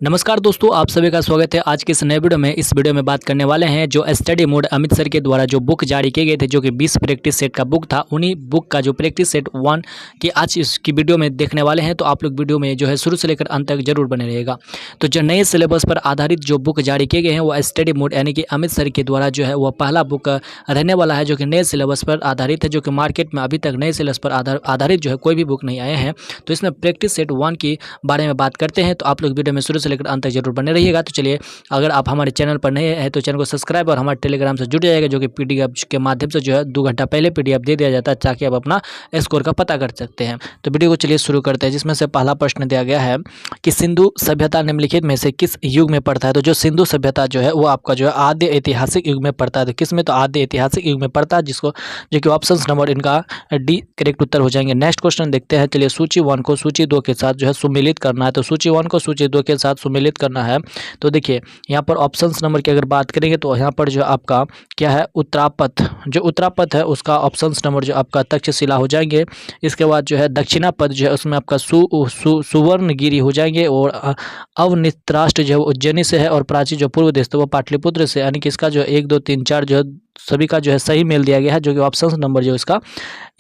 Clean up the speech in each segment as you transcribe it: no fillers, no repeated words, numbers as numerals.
नमस्कार दोस्तों, आप सभी का स्वागत है आज के इस नए वीडियो में। इस वीडियो में बात करने वाले हैं जो स्टडी मोड अमित सर के द्वारा जो बुक जारी किए गए थे, जो कि 20 प्रैक्टिस सेट का बुक था। उन्हीं बुक का जो प्रैक्टिस सेट 1 की आज इसकी वीडियो में देखने वाले हैं। तो आप लोग वीडियो में जो है शुरू से लेकर अंत तक जरूर बने रहेगा। तो जो नए सिलेबस पर आधारित जो बुक जारी किए गए हैं वो स्टडी मोड यानी कि अमित सर के द्वारा जो है वो पहला बुक रहने वाला है, जो कि नए सिलेबस पर आधारित है, जो कि मार्केट में अभी तक नए सिलेबस पर आधारित जो है कोई भी बुक नहीं आए हैं। तो इसमें प्रैक्टिस सेट 1 के बारे में बात करते हैं। तो आप लोग वीडियो में शुरू से लेकर अंत तक जरूर बने रहिएगा। तो चलिए, अगर आप हमारे चैनल पर नए हैं तो चैनल को सब्सक्राइब और हमारे टेलीग्राम से जुड़ जाएगा, जो कि पीडीएफ के माध्यम से जो है 2 घंटा पहले पीडीएफ दे दिया जाता है, ताकि आप अपना स्कोर का पता कर सकते हैं। तो वीडियो को चलिए शुरू करते हैं, जिसमें से पहला प्रश्न दिया गया है कि सिंधु सभ्यता निम्नलिखित में से किस युग में पड़ता है। तो जो सिंधु सभ्यता जो है वो आपका जो है आद्य ऐतिहासिक युग में पड़ता है। तो किस में? तो आद्य ऐतिहासिक युग में पड़ता है, जिसको जो कि ऑप्शन नंबर इनका डी करेक्ट उत्तर हो जाएंगे। नेक्स्ट क्वेश्चन देखते हैं। चलिए, सूची 1 को सूची 2 के साथ जो है सुमेलित करना है। तो सूची 1 को सूची 2 के साथ सुमेलित करना है। तो देखिए, यहाँ पर ऑप्शंस नंबर की अगर बात करेंगे तो यहाँ पर जो आपका क्या है, उत्तरापथ। जो उत्तरापथ है उसका ऑप्शंस नंबर जो आपका तक्षशिला हो जाएंगे। इसके बाद जो है दक्षिणापथ जो है उसमें आपका सुवर्णगिरी हो जाएंगे। और अवनित्राष्ट्र जो है उज्जैनी से है। और प्राचीन जो पूर्व देश तो वो पाटलिपुत्र से। यानी कि इसका जो 1 2 3 4 जो है सभी का जो है सही मेल दिया गया है, जो कि ऑप्शन नंबर जो इसका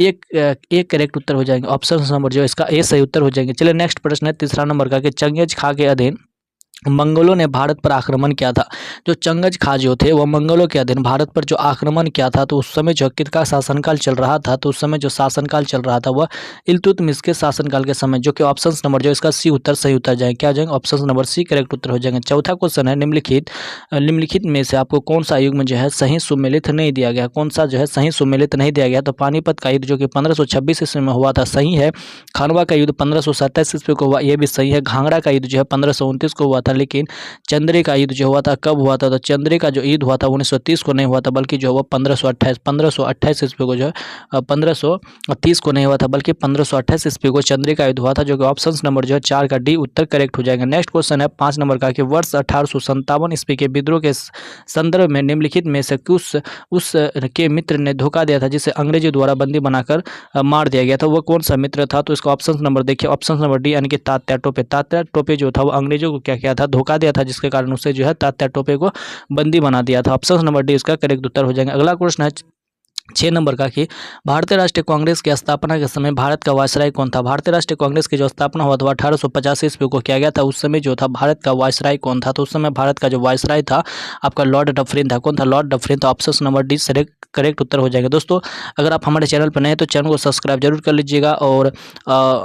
एक करेक्ट उत्तर हो जाएंगे। ऑप्शन नंबर जो इसका ए सही उत्तर हो जाएंगे। चलिए, नेक्स्ट प्रश्न है तीसरा नंबर का कि चंगेज खा के अधीन मंगोलों ने भारत पर आक्रमण किया था। जो चंगेज खा जो थे वह मंगोलों के अधीन भारत पर जो आक्रमण किया था, तो उस समय जो किसका शासनकाल चल रहा था? तो उस समय जो शासनकाल चल रहा था वह इल्तुतमिश के शासनकाल के समय, जो कि ऑप्शन नंबर जो इसका सी उत्तर सही उत्तर जाएंगे। क्या जाएंगे? ऑप्शन नंबर सी करेक्ट उत्तर हो जाएंगे। चौथा क्वेश्चन है निम्नलिखित में से आपको कौन सा युग में जो है सही सुमेलित नहीं दिया गया? कौन सा जो है सही सुमेलित नहीं दिया गया? तो पानीपत का युद्ध जो कि 1526 ईस्वी में हुआ था, सही है। खानवा का युद्ध 1527 ईस्वी को हुआ, यह भी सही है। घाघरा का युद्ध जो है 1529 को हुआ था। लेकिन चंद्री का युद्ध जो हुआ था कब हुआ था? तो चंद्री का जो युद्ध हुआ था 1930 को नहीं हुआ था, बल्कि जो है 1528 ईस्वी को जो है 1530 को नहीं हुआ था, बल्कि 1528 ईस्वी को चंद्री का युद्ध हुआ था, जो कि ऑप्शन नंबर जो है 4 का डी उत्तर करेक्ट हो जाएगा। नेक्स्ट क्वेश्चन है 5 नंबर का कि वर्ष 1857 ईस्वी के विद्रोह के संदर्भ में निम्नलिखित में से उस के मित्र ने धोखा दिया था, जिसे अंग्रेजी द्वारा बंदी बनाकर मार दिया गया था। वो कौन सा मित्र था? तो इसका ऑप्शन नंबर देखिए, ऑप्शन नंबर डी यानी कि तात्या टोपे। तात्या टोपे जो था वो अंग्रेजों को क्या किया था? धोखा दिया था, जिसके कारण उसे जो है तात्या टोपे को बंदी बना दिया था। ऑप्शन नंबर डी इसका करेक्ट उत्तर हो जाएगा। अगला क्वेश्चन है 6 नंबर का कि भारतीय राष्ट्रीय कांग्रेस की स्थापना के समय भारत का वायसराय कौन था? भारतीय राष्ट्रीय कांग्रेस की जो स्थापना हुआ था 1850 ईस्वी को किया गया था। उस समय जो था भारत का वायसराय कौन था? तो उस समय भारत का जो वायसराय था आपका लॉर्ड डफरिन था। कौन था? Lord Dufferin. तो ऑप्शन नंबर डी करेक्ट उत्तर हो जाएगा। दोस्तों, अगर आप हमारे चैनल पर नए हैं तो चैनल को सब्सक्राइब जरूर कर लीजिएगा, और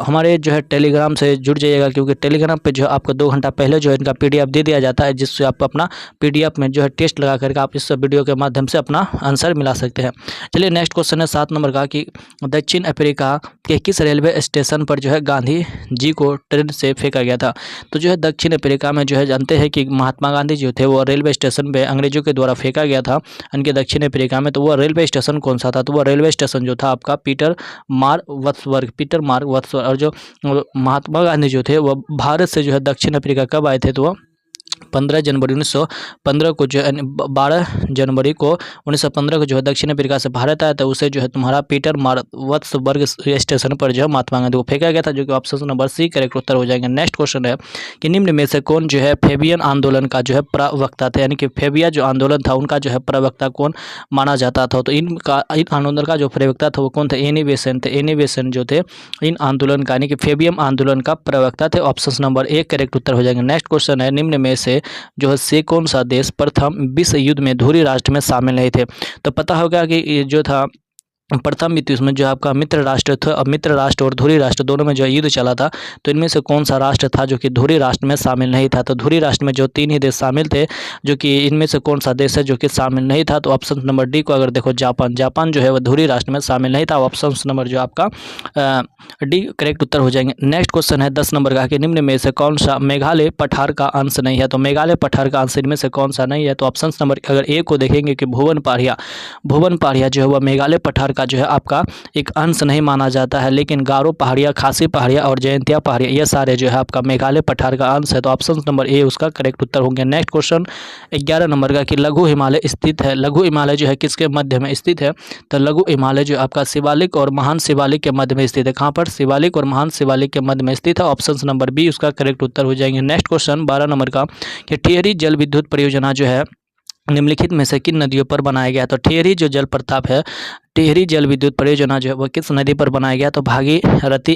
हमारे जो है टेलीग्राम से जुड़ जाइएगा, क्योंकि टेलीग्राम पे जो है आपको 2 घंटा पहले जो है इनका पीडीएफ दे दिया जाता है, जिससे आप अपना पीडीएफ में जो है टेस्ट लगा करके आप इस वीडियो के माध्यम से अपना आंसर मिला सकते हैं। चलिए, नेक्स्ट क्वेश्चन है 7 नंबर का कि दक्षिण अफ्रीका के किस रेलवे स्टेशन पर जो है गांधी जी को ट्रेन से फेंका गया था? तो जो है दक्षिण अफ्रीका में जो है जानते हैं कि महात्मा गांधी जो थे वो रेलवे स्टेशन पे अंग्रेजों के द्वारा फेंका गया था, इनके दक्षिण अफ्रीका में। तो वह रेलवे स्टेशन कौन सा था? तो वह रेलवे स्टेशन जो था आपका पीटर मार्ग वत्सवर्ग। और जो महात्मा गांधी जो थे वह भारत से जो है दक्षिण अफ्रीका कब आए थे? तो वह 15 जनवरी 1915 को जो है 12 जनवरी को 1915 को जो है दक्षिण अफ्रीका से भारत आया था। उसे जो है तुम्हारा पीटर मार्गवत्सबर्ग स्टेशन पर जो है महात्मा गांधी को फेंका गया था, जो कि ऑप्शन नंबर सी करेक्ट उत्तर हो जाएंगे। नेक्स्ट क्वेश्चन है कि निम्न में से कौन जो है फेबियन आंदोलन का जो है प्रवक्ता था? यानी कि फेबिया जो आंदोलन था उनका जो है प्रवक्ता कौन माना जाता था? तो इन आंदोलन का जो प्रवक्ता था वो कौन थे? एनी बेसेंट थे। एनी बेसेंट जो थे इन आंदोलन का यानी कि फेबियम आंदोलन का प्रवक्ता थे। ऑप्शन नंबर ए करेक्ट उत्तर हो जाएंगे। नेक्स्ट क्वेश्चन है निम्न में से जो है से कौन सा देश प्रथम विश्व युद्ध में धुरी राष्ट्र में शामिल नहीं थे? तो पता होगा कि ये जो था प्रथम विश्व युद्ध में जो आपका मित्र राष्ट्र था, अब मित्र राष्ट्र और धुरी राष्ट्र दोनों में जो युद्ध चला था, तो इनमें से कौन सा राष्ट्र था जो कि धुरी राष्ट्र में शामिल नहीं था? तो धुरी राष्ट्र में जो 3 ही देश शामिल थे, जो कि इनमें से कौन सा देश है जो कि शामिल नहीं था? तो ऑप्शन नंबर डी को अगर देखो, जापान जो है वह धुरी राष्ट्र में शामिल नहीं था। ऑप्शन नंबर जो आपका डी करेक्ट उत्तर हो जाएंगे। नेक्स्ट क्वेश्चन है 10 नंबर का कि निम्न में से कौन सा मेघालय पठार का अंश नहीं है? तो मेघालय पठार का अंश इनमें से कौन सा नहीं है? तो ऑप्शन नंबर अगर ए को देखेंगे कि भुवन पारिया जो है वह मेघालय पठार का जो है आपका एक अंश नहीं माना जाता है, लेकिन गारो पहाड़ियाँ, खासी पहाड़ियाँ और जयंतिया पहाड़ियाँ ये सारे जो है आपका मेघालय पठार का अंश है। तो ऑप्शन नंबर ए उसका करेक्ट उत्तर होंगे। नेक्स्ट क्वेश्चन 11 नंबर का कि लघु हिमालय स्थित है। लघु हिमालय जो है किसके मध्य में स्थित है? तो लघु हिमालय जो आपका शिवालिक और महान शिवालिक के मध्य में स्थित है। कहाँ पर? शिवालिक और महान शिवालिक के मध्य में स्थित है। ऑप्शन नंबर बी उसका करेक्ट उत्तर हो जाएंगे। नेक्स्ट क्वेश्चन 12 नंबर का कि टिहरी जल विद्युत परियोजना जो है निम्नलिखित में से किन नदियों पर बनाया गया? तो टिहरी जो जल प्रताप है, टिहरी जल विद्युत परियोजना जो है वह किस नदी पर बनाया गया? तो भागीरथी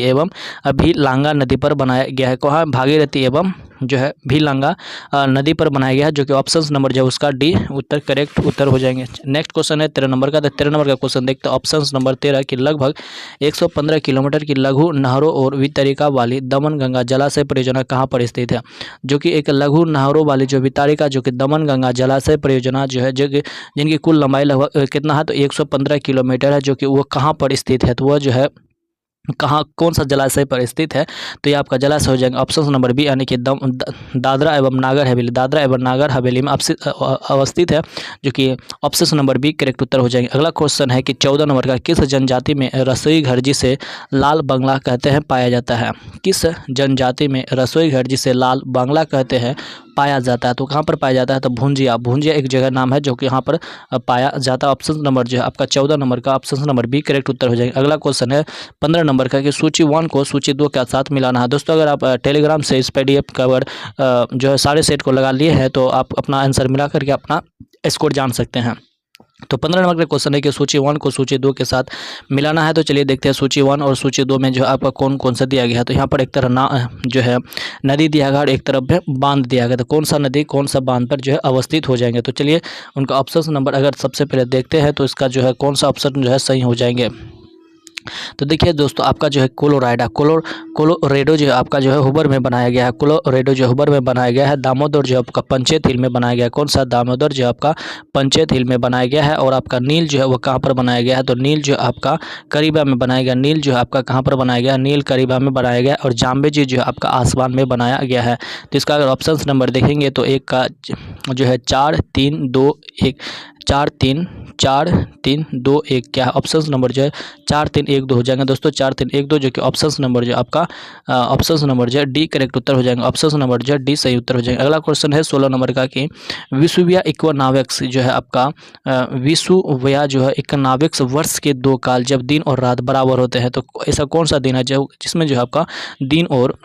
एवं भीलांगा नदी पर बनाया गया है। कहाँ? भागीरथी एवं जो है भीलांगा नदी पर बनाया गया है, जो कि ऑप्शन नंबर जो है उसका डी उत्तर करेक्ट उत्तर हो जाएंगे। नेक्स्ट क्वेश्चन है 13 नंबर का। तो 13 नंबर का क्वेश्चन देखते हैं ऑप्शन नंबर 13 की लगभग 115 किलोमीटर की लघु नहरों और वितरिका वाली दमन गंगा जलाशय परियोजना कहाँ पर स्थित है? जो कि एक लघु नहरों वाली जो वितरिका जो कि दमन गंगा जलाशय परियोजना जो है, जो कि जिनकी कुल लंबाई लगभग कितना है? तो 115 किलोमीटर है, जो कि वो कहाँ पर स्थित है? तो वह जो है कहाँ, कौन सा जलाशय पर स्थित है? तो ये आपका जलाशय हो जाएगा ऑप्शन नंबर बी, यानी कि दादरा एवं नागर हवेली, दादरा एवं नागर हवेली में अवस्थित है, जो कि ऑप्शन नंबर बी करेक्ट उत्तर हो जाएंगे। अगला क्वेश्चन है कि 14 नंबर का किस जनजाति में रसोई घर जिसे लाल बांग्ला कहते हैं पाया जाता है? किस जनजाति में रसोई घर जिसे लाल बांग्ला कहते हैं पाया जाता है? तो कहाँ पर पाया जाता है? तो भुंजिया, भुंजिया एक जगह नाम है जो कि यहाँ पर पाया जाता है। ऑप्शन नंबर जो है आपका 14 नंबर का ऑप्शन नंबर बी करेक्ट उत्तर हो जाएगा। अगला क्वेश्चन है 15 नंबर का कि सूची 1 को सूची 2 के साथ मिलाना है। दोस्तों अगर आप टेलीग्राम से इस PDF कवर जो है सारे सेट को लगा लिए हैं तो आप अपना आंसर मिला करके अपना स्कोर जान सकते हैं। तो 15 नंबर का क्वेश्चन है कि सूची 1 को सूची 2 के साथ मिलाना है। तो चलिए देखते हैं सूची 1 और सूची 2 में जो आपका कौन कौन सा दिया गया है। तो यहाँ पर एक तरफ जो है नदी दिया गया और एक तरफ है बांध दिया गया। तो कौन सा नदी कौन सा बांध पर जो है अवस्थित हो जाएंगे? तो चलिए उनका ऑप्शन नंबर अगर सबसे पहले देखते हैं तो इसका जो है कौन सा ऑप्शन जो है सही हो जाएंगे। तो देखिए दोस्तों आपका जो है कोलोरेडो जो है आपका जो है हुबर में बनाया गया है। कोलोरेडो जो हुबर में बनाया गया है। दामोदर जो आपका पंचेत हिल में बनाया गया है। कौन सा? दामोदर जो आपका पंचेत हिल में बनाया गया है। और आपका नील जो है वो कहाँ पर बनाया गया है? तो नील जो आपका करीबा में बनाया गया। नील जो है आपका कहाँ पर बनाया गया? नील करीबा में बनाया गया। और जाम्बेजी जो है आपका आसमान में बनाया गया है। तो इसका अगर ऑप्शन नंबर देखेंगे तो एक का जो है 4 3 2 1 4 3 2 1 क्या है? ऑप्शन नंबर जो है 4 3 1 2 हो जाएंगे दोस्तों। 4 3 1 2 जो कि ऑप्शन नंबर जो आपका ऑप्शन नंबर जो है डी करेक्ट उत्तर हो जाएंगे। ऑप्शन नंबर जो है डी सही उत्तर हो जाएंगे। अगला क्वेश्चन है 16 नंबर का कि विषुवया इक्वानॉक्स जो है आपका विषुवया जो है इक्वानॉक्स वर्ष के 2 काल जब दिन और रात बराबर होते हैं। तो ऐसा कौन सा दिन है जो जिसमें जो है आपका दिन और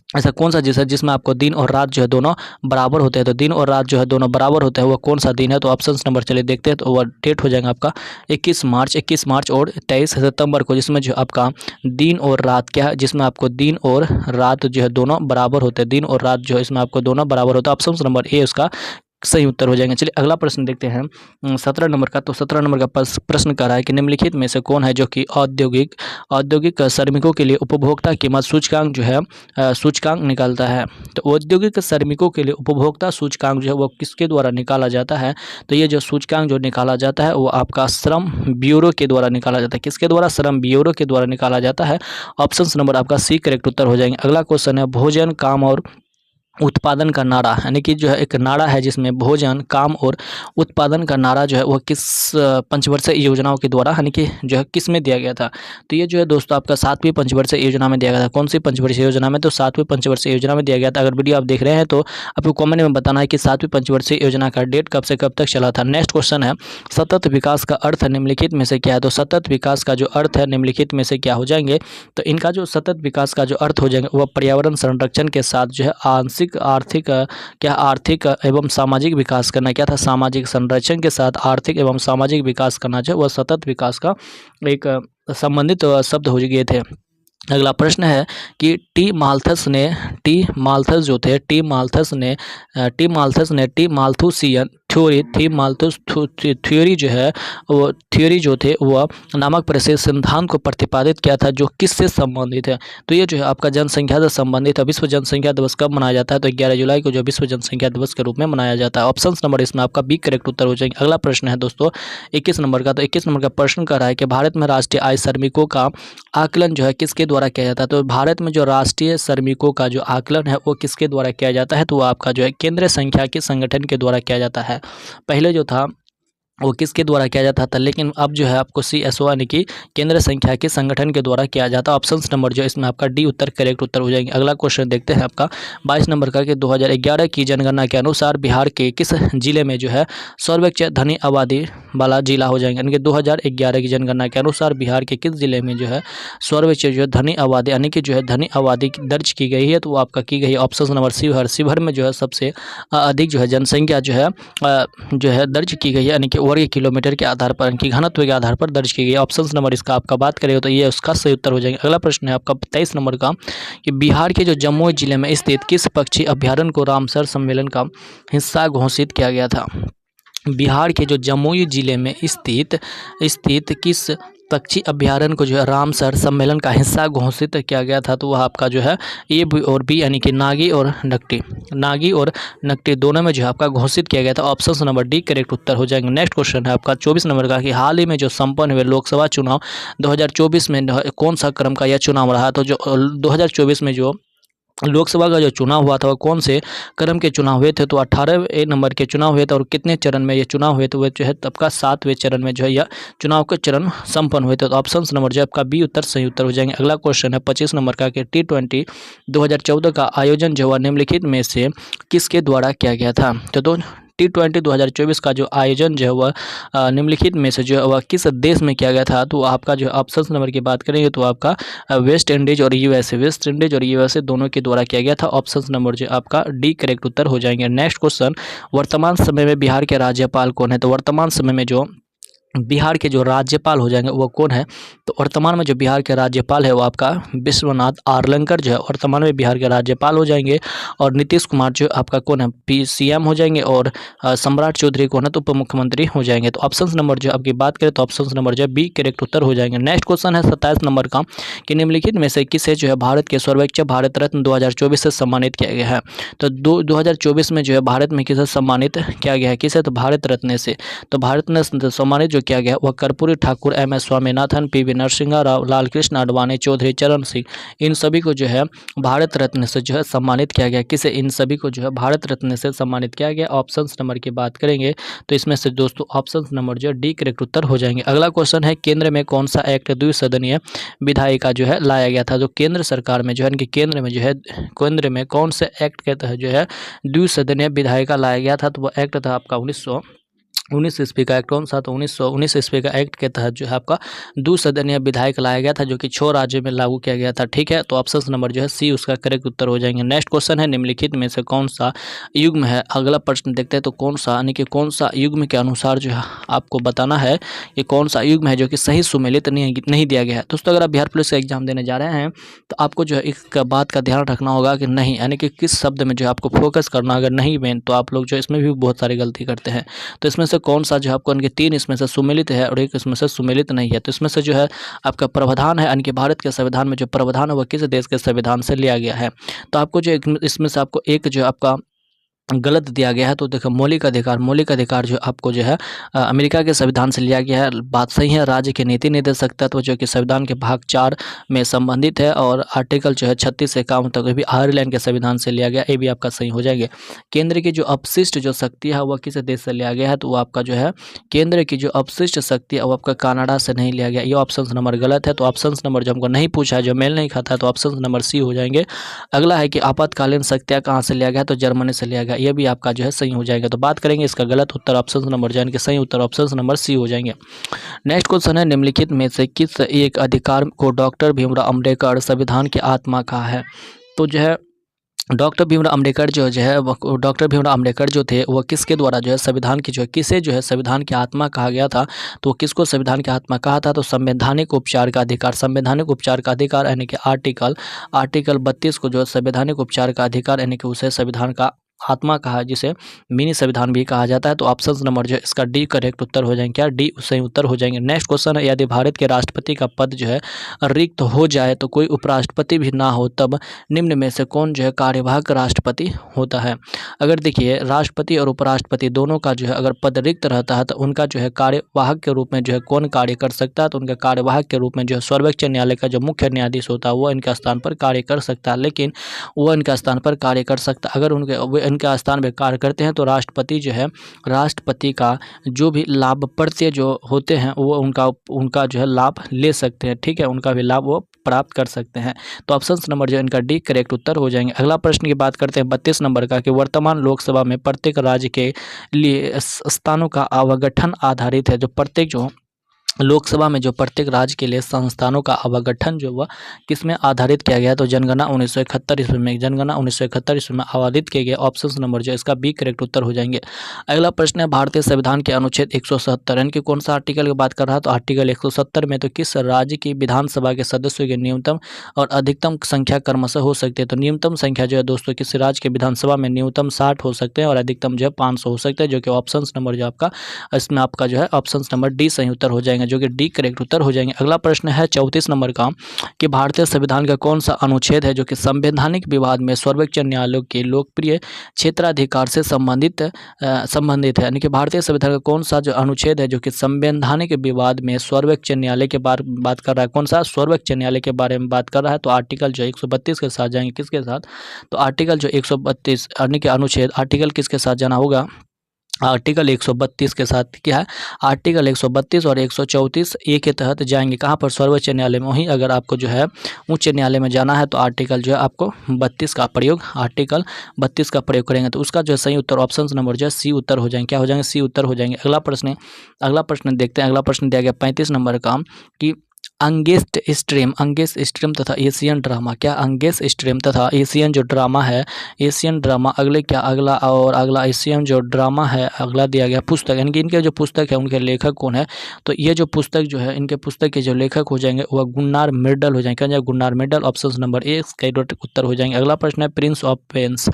ऐसा कौन सा जिसमें आपको दिन और रात जो है दोनों बराबर होते हैं? तो दिन और रात जो है दोनों बराबर होते हैं वो कौन सा दिन है? तो ऑप्शन नंबर चलिए देखते हैं। तो वह डेट हो जाएगा आपका 21 मार्च और 23 सितंबर को, जिसमें जो आपका दिन और रात क्या है? जिसमें आपको दिन और रात जो है दोनों बराबर होते हैं। दिन और रात जो है इसमें आपको दोनों बराबर होता है। ऑप्शन नंबर ए उसका सही उत्तर हो जाएंगे। चलिए अगला प्रश्न देखते हैं 17 नंबर का। तो 17 नंबर का प्रश्न कर रहा है कि निम्नलिखित में से कौन है जो कि औद्योगिक श्रमिकों के लिए उपभोक्ता कीमत सूचकांक जो है सूचकांक निकालता है? तो औद्योगिक श्रमिकों के लिए उपभोक्ता सूचकांक जो है वो किसके द्वारा निकाला जाता है? तो ये जो सूचकांक जो निकाला जाता है वो आपका श्रम ब्यूरो के द्वारा निकाला जाता है। किसके द्वारा? श्रम ब्यूरो के द्वारा निकाला जाता है। ऑप्शन नंबर आपका सी करेक्ट उत्तर हो जाएंगे। अगला क्वेश्चन है भोजन, काम और उत्पादन का नारा, यानी कि जो है एक नारा है जिसमें भोजन, काम और उत्पादन का नारा जो है वह किस पंचवर्षीय योजनाओं के द्वारा यानी कि जो है किस में दिया गया था? तो ये जो है दोस्तों आपका 7वीं पंचवर्षीय योजना में दिया गया था। कौन सी पंचवर्षीय योजना में? तो 7वीं पंचवर्षीय योजना में दिया गया था। अगर वीडियो आप देख रहे हैं तो आपको कमेंट में बताना है कि 7वीं पंचवर्षीय योजना का डेट कब से कब तक चला था। नेक्स्ट क्वेश्चन है सतत विकास का अर्थ निम्नलिखित में से क्या है? तो सतत विकास का जो अर्थ है निम्नलिखित में से क्या हो जाएंगे? तो इनका जो सतत विकास का जो अर्थ हो जाएंगे वह पर्यावरण संरक्षण के साथ जो है आर्थिक एवं सामाजिक विकास करना। क्या था? सामाजिक संरक्षण के साथ आर्थिक एवं सामाजिक विकास करना जो है वह सतत विकास का एक संबंधित शब्द हो गए थे। अगला प्रश्न है कि टी माल्थस ने टी माल्थुसियन थ्योरी जो है वो थ्योरी जो थे वह नामक परिचय सिद्धांत को प्रतिपादित किया था जो किससे संबंधित है? तो ये जो है आपका जनसंख्या से संबंधित है। विश्व जनसंख्या दिवस कब मनाया जाता है? तो 11 जुलाई को जो विश्व जनसंख्या दिवस के रूप में मनाया जाता है। ऑप्शन नंबर इसमें आपका बी करेक्ट उत्तर हो जाएंगे। अगला प्रश्न है दोस्तों 21 नंबर का। तो 21 नंबर का प्रश्न कर रहा है कि भारत में राष्ट्रीय आय श्रमिकों का आकलन जो है किसके द्वारा किया जाता है? तो भारत में जो राष्ट्रीय श्रमिकों का जो आकलन है वो किसके द्वारा किया जाता है? तो वो आपका जो है केंद्रीय सांख्यिकी संगठन के द्वारा किया जाता है। पहले जो था वो किसके द्वारा किया जाता था, लेकिन अब जो है आपको CSO यानी कि केंद्र संख्या के संगठन के द्वारा किया जाता है। ऑप्शन नंबर जो है इसमें आपका डी उत्तर करेक्ट उत्तर हो जाएंगे। अगला क्वेश्चन देखते हैं आपका 22 नंबर का कि 2011 की जनगणना के अनुसार बिहार के किस जिले में जो है सर्वोच्च धनी आबादी वाला जिला हो जाएंगे, यानी कि 2011 की जनगणना के अनुसार बिहार के किस जिले में जो है सर्वोच्च जो है धनी आबादी यानी कि जो है धनी आबादी दर्ज की गई है, तो वो आपका की गई है ऑप्शन नंबर शिवहर। शिवहर में जो है सबसे अधिक जो है जनसंख्या जो है दर्ज की गई है, यानी कि वर्ग किलोमीटर के आधार पर, इनकी घनत्व के आधार पर दर्ज की गई है। ऑप्शन नंबर इसका आपका बात करें तो ये उसका सही उत्तर हो जाएगा। अगला प्रश्न है आपका 23 नंबर का कि बिहार के जो जमुई जिले में स्थित किस पक्षी अभ्यारण्य को रामसर सम्मेलन का हिस्सा घोषित किया गया था। बिहार के जो जमुई जिले में स्थित किस पक्षी अभ्यारण्य को जो है रामसर सम्मेलन का हिस्सा घोषित किया गया था, तो वह आपका जो है ए और बी यानी कि नागी और नकटी दोनों में जो है आपका घोषित किया गया था। ऑप्शन नंबर डी करेक्ट उत्तर हो जाएंगे। नेक्स्ट क्वेश्चन है आपका 24 नंबर का कि हाल ही में जो संपन्न हुए लोकसभा चुनाव 2024 में कौन सा क्रम का यह चुनाव रहा। तो जो 2024 में जो लोकसभा का जो चुनाव हुआ था वह कौन से क्रम के चुनाव हुए थे, तो 18वें नंबर के चुनाव हुए थे। और कितने चरण में ये चुनाव हुए थे, वह जो है आपका 7वें चरण में जो है यह चुनाव के चरण संपन्न हुए थे। तो ऑप्शन नंबर जो है आपका बी उत्तर सही उत्तर हो जाएंगे। अगला क्वेश्चन है 25 नंबर का कि T20 2014 का आयोजन जो है निम्नलिखित में से किसके द्वारा किया गया था। तो T20 2024 का जो आयोजन जो है वह निम्नलिखित में से जो है वह किस देश में किया गया था, तो आपका जो ऑप्शन नंबर की बात करेंगे तो आपका वेस्ट इंडीज और यूएसए दोनों के द्वारा किया गया था। ऑप्शन नंबर जो आपका डी करेक्ट उत्तर हो जाएंगे। नेक्स्ट क्वेश्चन वर्तमान समय में बिहार के राज्यपाल कौन है। तो वर्तमान समय में जो बिहार के जो राज्यपाल हो जाएंगे वो कौन है, तो वर्तमान में जो बिहार के राज्यपाल है वो आपका विश्वनाथ आर्लंकर जो है वर्तमान में बिहार के राज्यपाल हो जाएंगे। और नीतीश कुमार जो आपका कौन है CM हो जाएंगे। और सम्राट चौधरी कौन है, तो उप मुख्यमंत्री हो जाएंगे। तो ऑप्शन नंबर जो आपकी बात करें तो ऑप्शन नंबर जो है बी करेक्ट उत्तर हो जाएंगे। नेक्स्ट क्वेश्चन है 27 नंबर का कि निम्नलिखित में से किसे जो है भारत के सर्वोच्च भारत रत्न 2024 से सम्मानित किया गया है। तो 2024 में जो है भारत में किसे सम्मानित किया गया है, किसे, तो भारत रत्न से। तो भारत रत्न सम्मानित किया गया वह कर्पूरी ठाकुर, MS स्वामीनाथन, PV नरसिंह राव, लाल कृष्ण आडवाणी, चौधरी चरण सिंह, इन सभी को जो है भारत रत्न से जो है सम्मानित किया गया। किसे, इन सभी को जो है भारत रत्न से सम्मानित किया गया। ऑप्शन नंबर की बात करेंगे तो इसमें से दोस्तों ऑप्शन नंबर जो है डी करेक्ट उत्तर हो जाएंगे। अगला क्वेश्चन है केंद्र में कौन सा एक्ट द्विसदनीय विधायिका जो है लाया गया था। जो केंद्र सरकार में जो है केंद्र में कौन से एक्ट के तहत जो है द्विसदनीय विधायिका लाया गया था, तो वह एक्ट था आपका 1919 ईस्वी का एक्ट। कौन सा, तो 1919 ईस्वी का एक्ट के तहत जो है आपका द्विसदनीय विधायक लाया गया था, जो कि 6 राज्यों में लागू किया गया था। ठीक है, तो ऑप्शन नंबर जो है सी उसका करेक्ट उत्तर हो जाएंगे। नेक्स्ट क्वेश्चन है निम्नलिखित में से कौन सा युग्म है। अगला प्रश्न देखते हैं, तो कौन सा यानी कि कौन सा युग्म के अनुसार जो है आपको बताना है कि कौन सा युग्म है जो कि सही सुमेलित नहीं दिया गया है। दोस्तों अगर आप बिहार पुलिस का एग्जाम देने जा रहे हैं तो आपको जो है एक बात का ध्यान रखना होगा कि नहीं, यानी कि किस शब्द में जो है आपको फोकस करना, अगर नहीं मेन तो आप लोग जो इसमें भी बहुत सारी गलती करते हैं। तो इसमें से कौन सा जो आपको इनके 3 इसमें से सुमेलित है और एक इसमें से सुमेलित नहीं है। तो इसमें से जो है आपका प्रावधान है, यानी कि भारत के संविधान में जो प्रावधान है वह किस देश के संविधान से लिया गया है। तो आपको जो इसमें से आपको एक जो आपका गलत दिया गया है। तो देखो मौलिक अधिकार जो आपको जो है अमेरिका के संविधान से लिया गया है। बात सही है, राज्य की नीति निर्देशक तत्व जो कि संविधान के भाग 4 में संबंधित है। और आर्टिकल जो है 36 से 51 तक भी आयरलैंड के संविधान से लिया गया, ये भी आपका सही हो जाएंगे। केंद्र की जो अपशिष्ट जो शक्ति है वह किस देश से लिया गया है, तो वो आपका जो है केंद्र की जो अपशिष्ट शक्ति है वो आपका कनाडा से नहीं लिया गया। ये ऑप्शन नंबर गलत है। तो ऑप्शन नंबर जो हमको नहीं पूछा है, जो मेल नहीं खाता है, तो ऑप्शन नंबर सी हो जाएंगे। अगला है कि आपातकालीन शक्तियाँ कहाँ से लिया गया, तो जर्मनी से लिया गया, ये भी आपका जो है सही हो जाएगा। तो बात करेंगे इसका गलत उत्तर ऑप्शन नंबर यानी कि सही उत्तर ऑप्शन नंबर सी हो जाएंगे। नेक्स्ट क्वेश्चन है निम्नलिखित में से किस एक अधिकार को डॉक्टर भीमराव अम्बेडकर संविधान की आत्मा कहा है। तो जो है डॉक्टर भीमराव अम्बेडकर जो थे वह किसके द्वारा जो है संविधान की जो है किसे जो है संविधान की आत्मा कहा गया था। तो किसको संविधान की आत्मा कहा था, तो संवैधानिक उपचार का अधिकार यानी कि आर्टिकल 32 को जो है संवैधानिक उपचार का अधिकार यानी कि उसे संविधान का आत्मा कहा, जिसे मिनी संविधान भी कहा जाता है। तो ऑप्शन नंबर जो है इसका डी करेक्ट उत्तर हो जाएंगे। क्या डी सही उत्तर हो जाएंगे। नेक्स्ट क्वेश्चन है यदि भारत के राष्ट्रपति का पद जो है रिक्त हो जाए तो कोई उपराष्ट्रपति भी ना हो तब निम्न में से कौन जो है कार्यवाहक राष्ट्रपति होता है। अगर देखिए राष्ट्रपति और उपराष्ट्रपति दोनों का जो है अगर पद रिक्त रहता है तो उनका जो है कार्यवाहक के रूप में जो है कौन कार्य कर सकता है, तो उनके कार्यवाहक के रूप में जो है सर्वोच्च न्यायालय का जो मुख्य न्यायाधीश होता है वो इनका स्थान पर कार्य कर सकता है। लेकिन वो इनका स्थान पर कार्य कर सकता है अगर इनके स्थान पर कार्य करते हैं तो राष्ट्रपति जो है, राष्ट्रपति का जो भी लाभप्रदीय जो होते हैं वो उनका जो है लाभ ले सकते हैं, ठीक है, उनका भी लाभ वो प्राप्त कर सकते हैं। तो ऑप्शन नंबर जो है इनका डी करेक्ट उत्तर हो जाएंगे। अगला प्रश्न की बात करते हैं 32 नंबर का, कि वर्तमान लोकसभा में प्रत्येक राज्य के लिए स्थानों का आवगठन आधारित है। जो प्रत्येक जो लोकसभा में जो प्रत्येक राज्य के लिए संस्थानों का आवगठन जो वह किसमें आधारित किया गया, तो जनगणना 1971 ईस्वी में, जनगणना 1971 ईस्वी में आधारित किया गया। ऑप्शन नंबर जो इसका बी करेक्ट उत्तर हो जाएंगे। अगला प्रश्न है भारतीय संविधान के अनुच्छेद 170 यानी कि कौन सा आर्टिकल की बात कर रहा है, तो आर्टिकल 170 में तो किस राज्य की विधानसभा के सदस्यों की न्यूनतम और अधिकतम संख्या क्रमशः हो सकती है। तो न्यूनतम संख्या जो है दोस्तों किस राज्य के विधानसभा में न्यूनतम 60 हो सकते हैं और अधिकतम जो है 500 हो सकते हैं, जो कि ऑप्शन नंबर जो आपका इसमें आपका जो है ऑप्शन नंबर डी सही उत्तर हो जाएंगे, जो कि डी करेक्ट उत्तर हो जाएंगे। अगला प्रश्न है 34 नंबर का, कि भारतीय संविधान का कौन सा अनुच्छेद है जो कि संवैधानिक विवाद में सर्वोच्च न्यायालय के लोकप्रिय क्षेत्राधिकार से संबंधित है। यानी कि भारतीय संविधान का कौन सा जो अनुच्छेद है जो कि संवैधानिक विवाद में सर्वोच्च न्यायालय के बात कर रहा है, कौन सा सर्वोच्च न्यायालय के बारे में बात कर रहा है, तो आर्टिकल जो 132 के साथ जाएंगे, किसके साथ, तो आर्टिकल जो 132 यानी कि अनुच्छेद आर्टिकल किसके साथ जाना होगा, आर्टिकल 132 के साथ क्या है, आर्टिकल 132 और 134 ए के तहत जाएंगे। कहाँ पर, सर्वोच्च न्यायालय में। वहीं अगर आपको जो है उच्च न्यायालय में जाना है तो आर्टिकल जो है आपको 32 का प्रयोग, आर्टिकल 32 का प्रयोग करेंगे। तो उसका जो है सही उत्तर ऑप्शन नंबर जो है सी उत्तर हो जाएंगे। क्या हो जाएंगे, सी उत्तर हो जाएंगे। अगला प्रश्न देखते हैं। अगला प्रश्न दिया गया 35 नंबर का, कि अंगेस्ट स्ट्रीम तथा एशियन ड्रामा, क्या अंगेस्ट स्ट्रीम तथा एशियन जो ड्रामा है, एशियन ड्रामा अगला एशियन जो ड्रामा है, अगला दिया गया पुस्तक, यानी कि इनके जो पुस्तक है उनके लेखक कौन है, तो ये जो पुस्तक जो है इनके पुस्तक के जो लेखक हो जाएंगे वह गुन्नार मिर्डल हो जाएंगे। क्या हो जाएगा, Gunnar Myrdal, option number A इसका उत्तर हो जाएंगे। अगला प्रश्न है प्रिंस ऑफ वेन्स,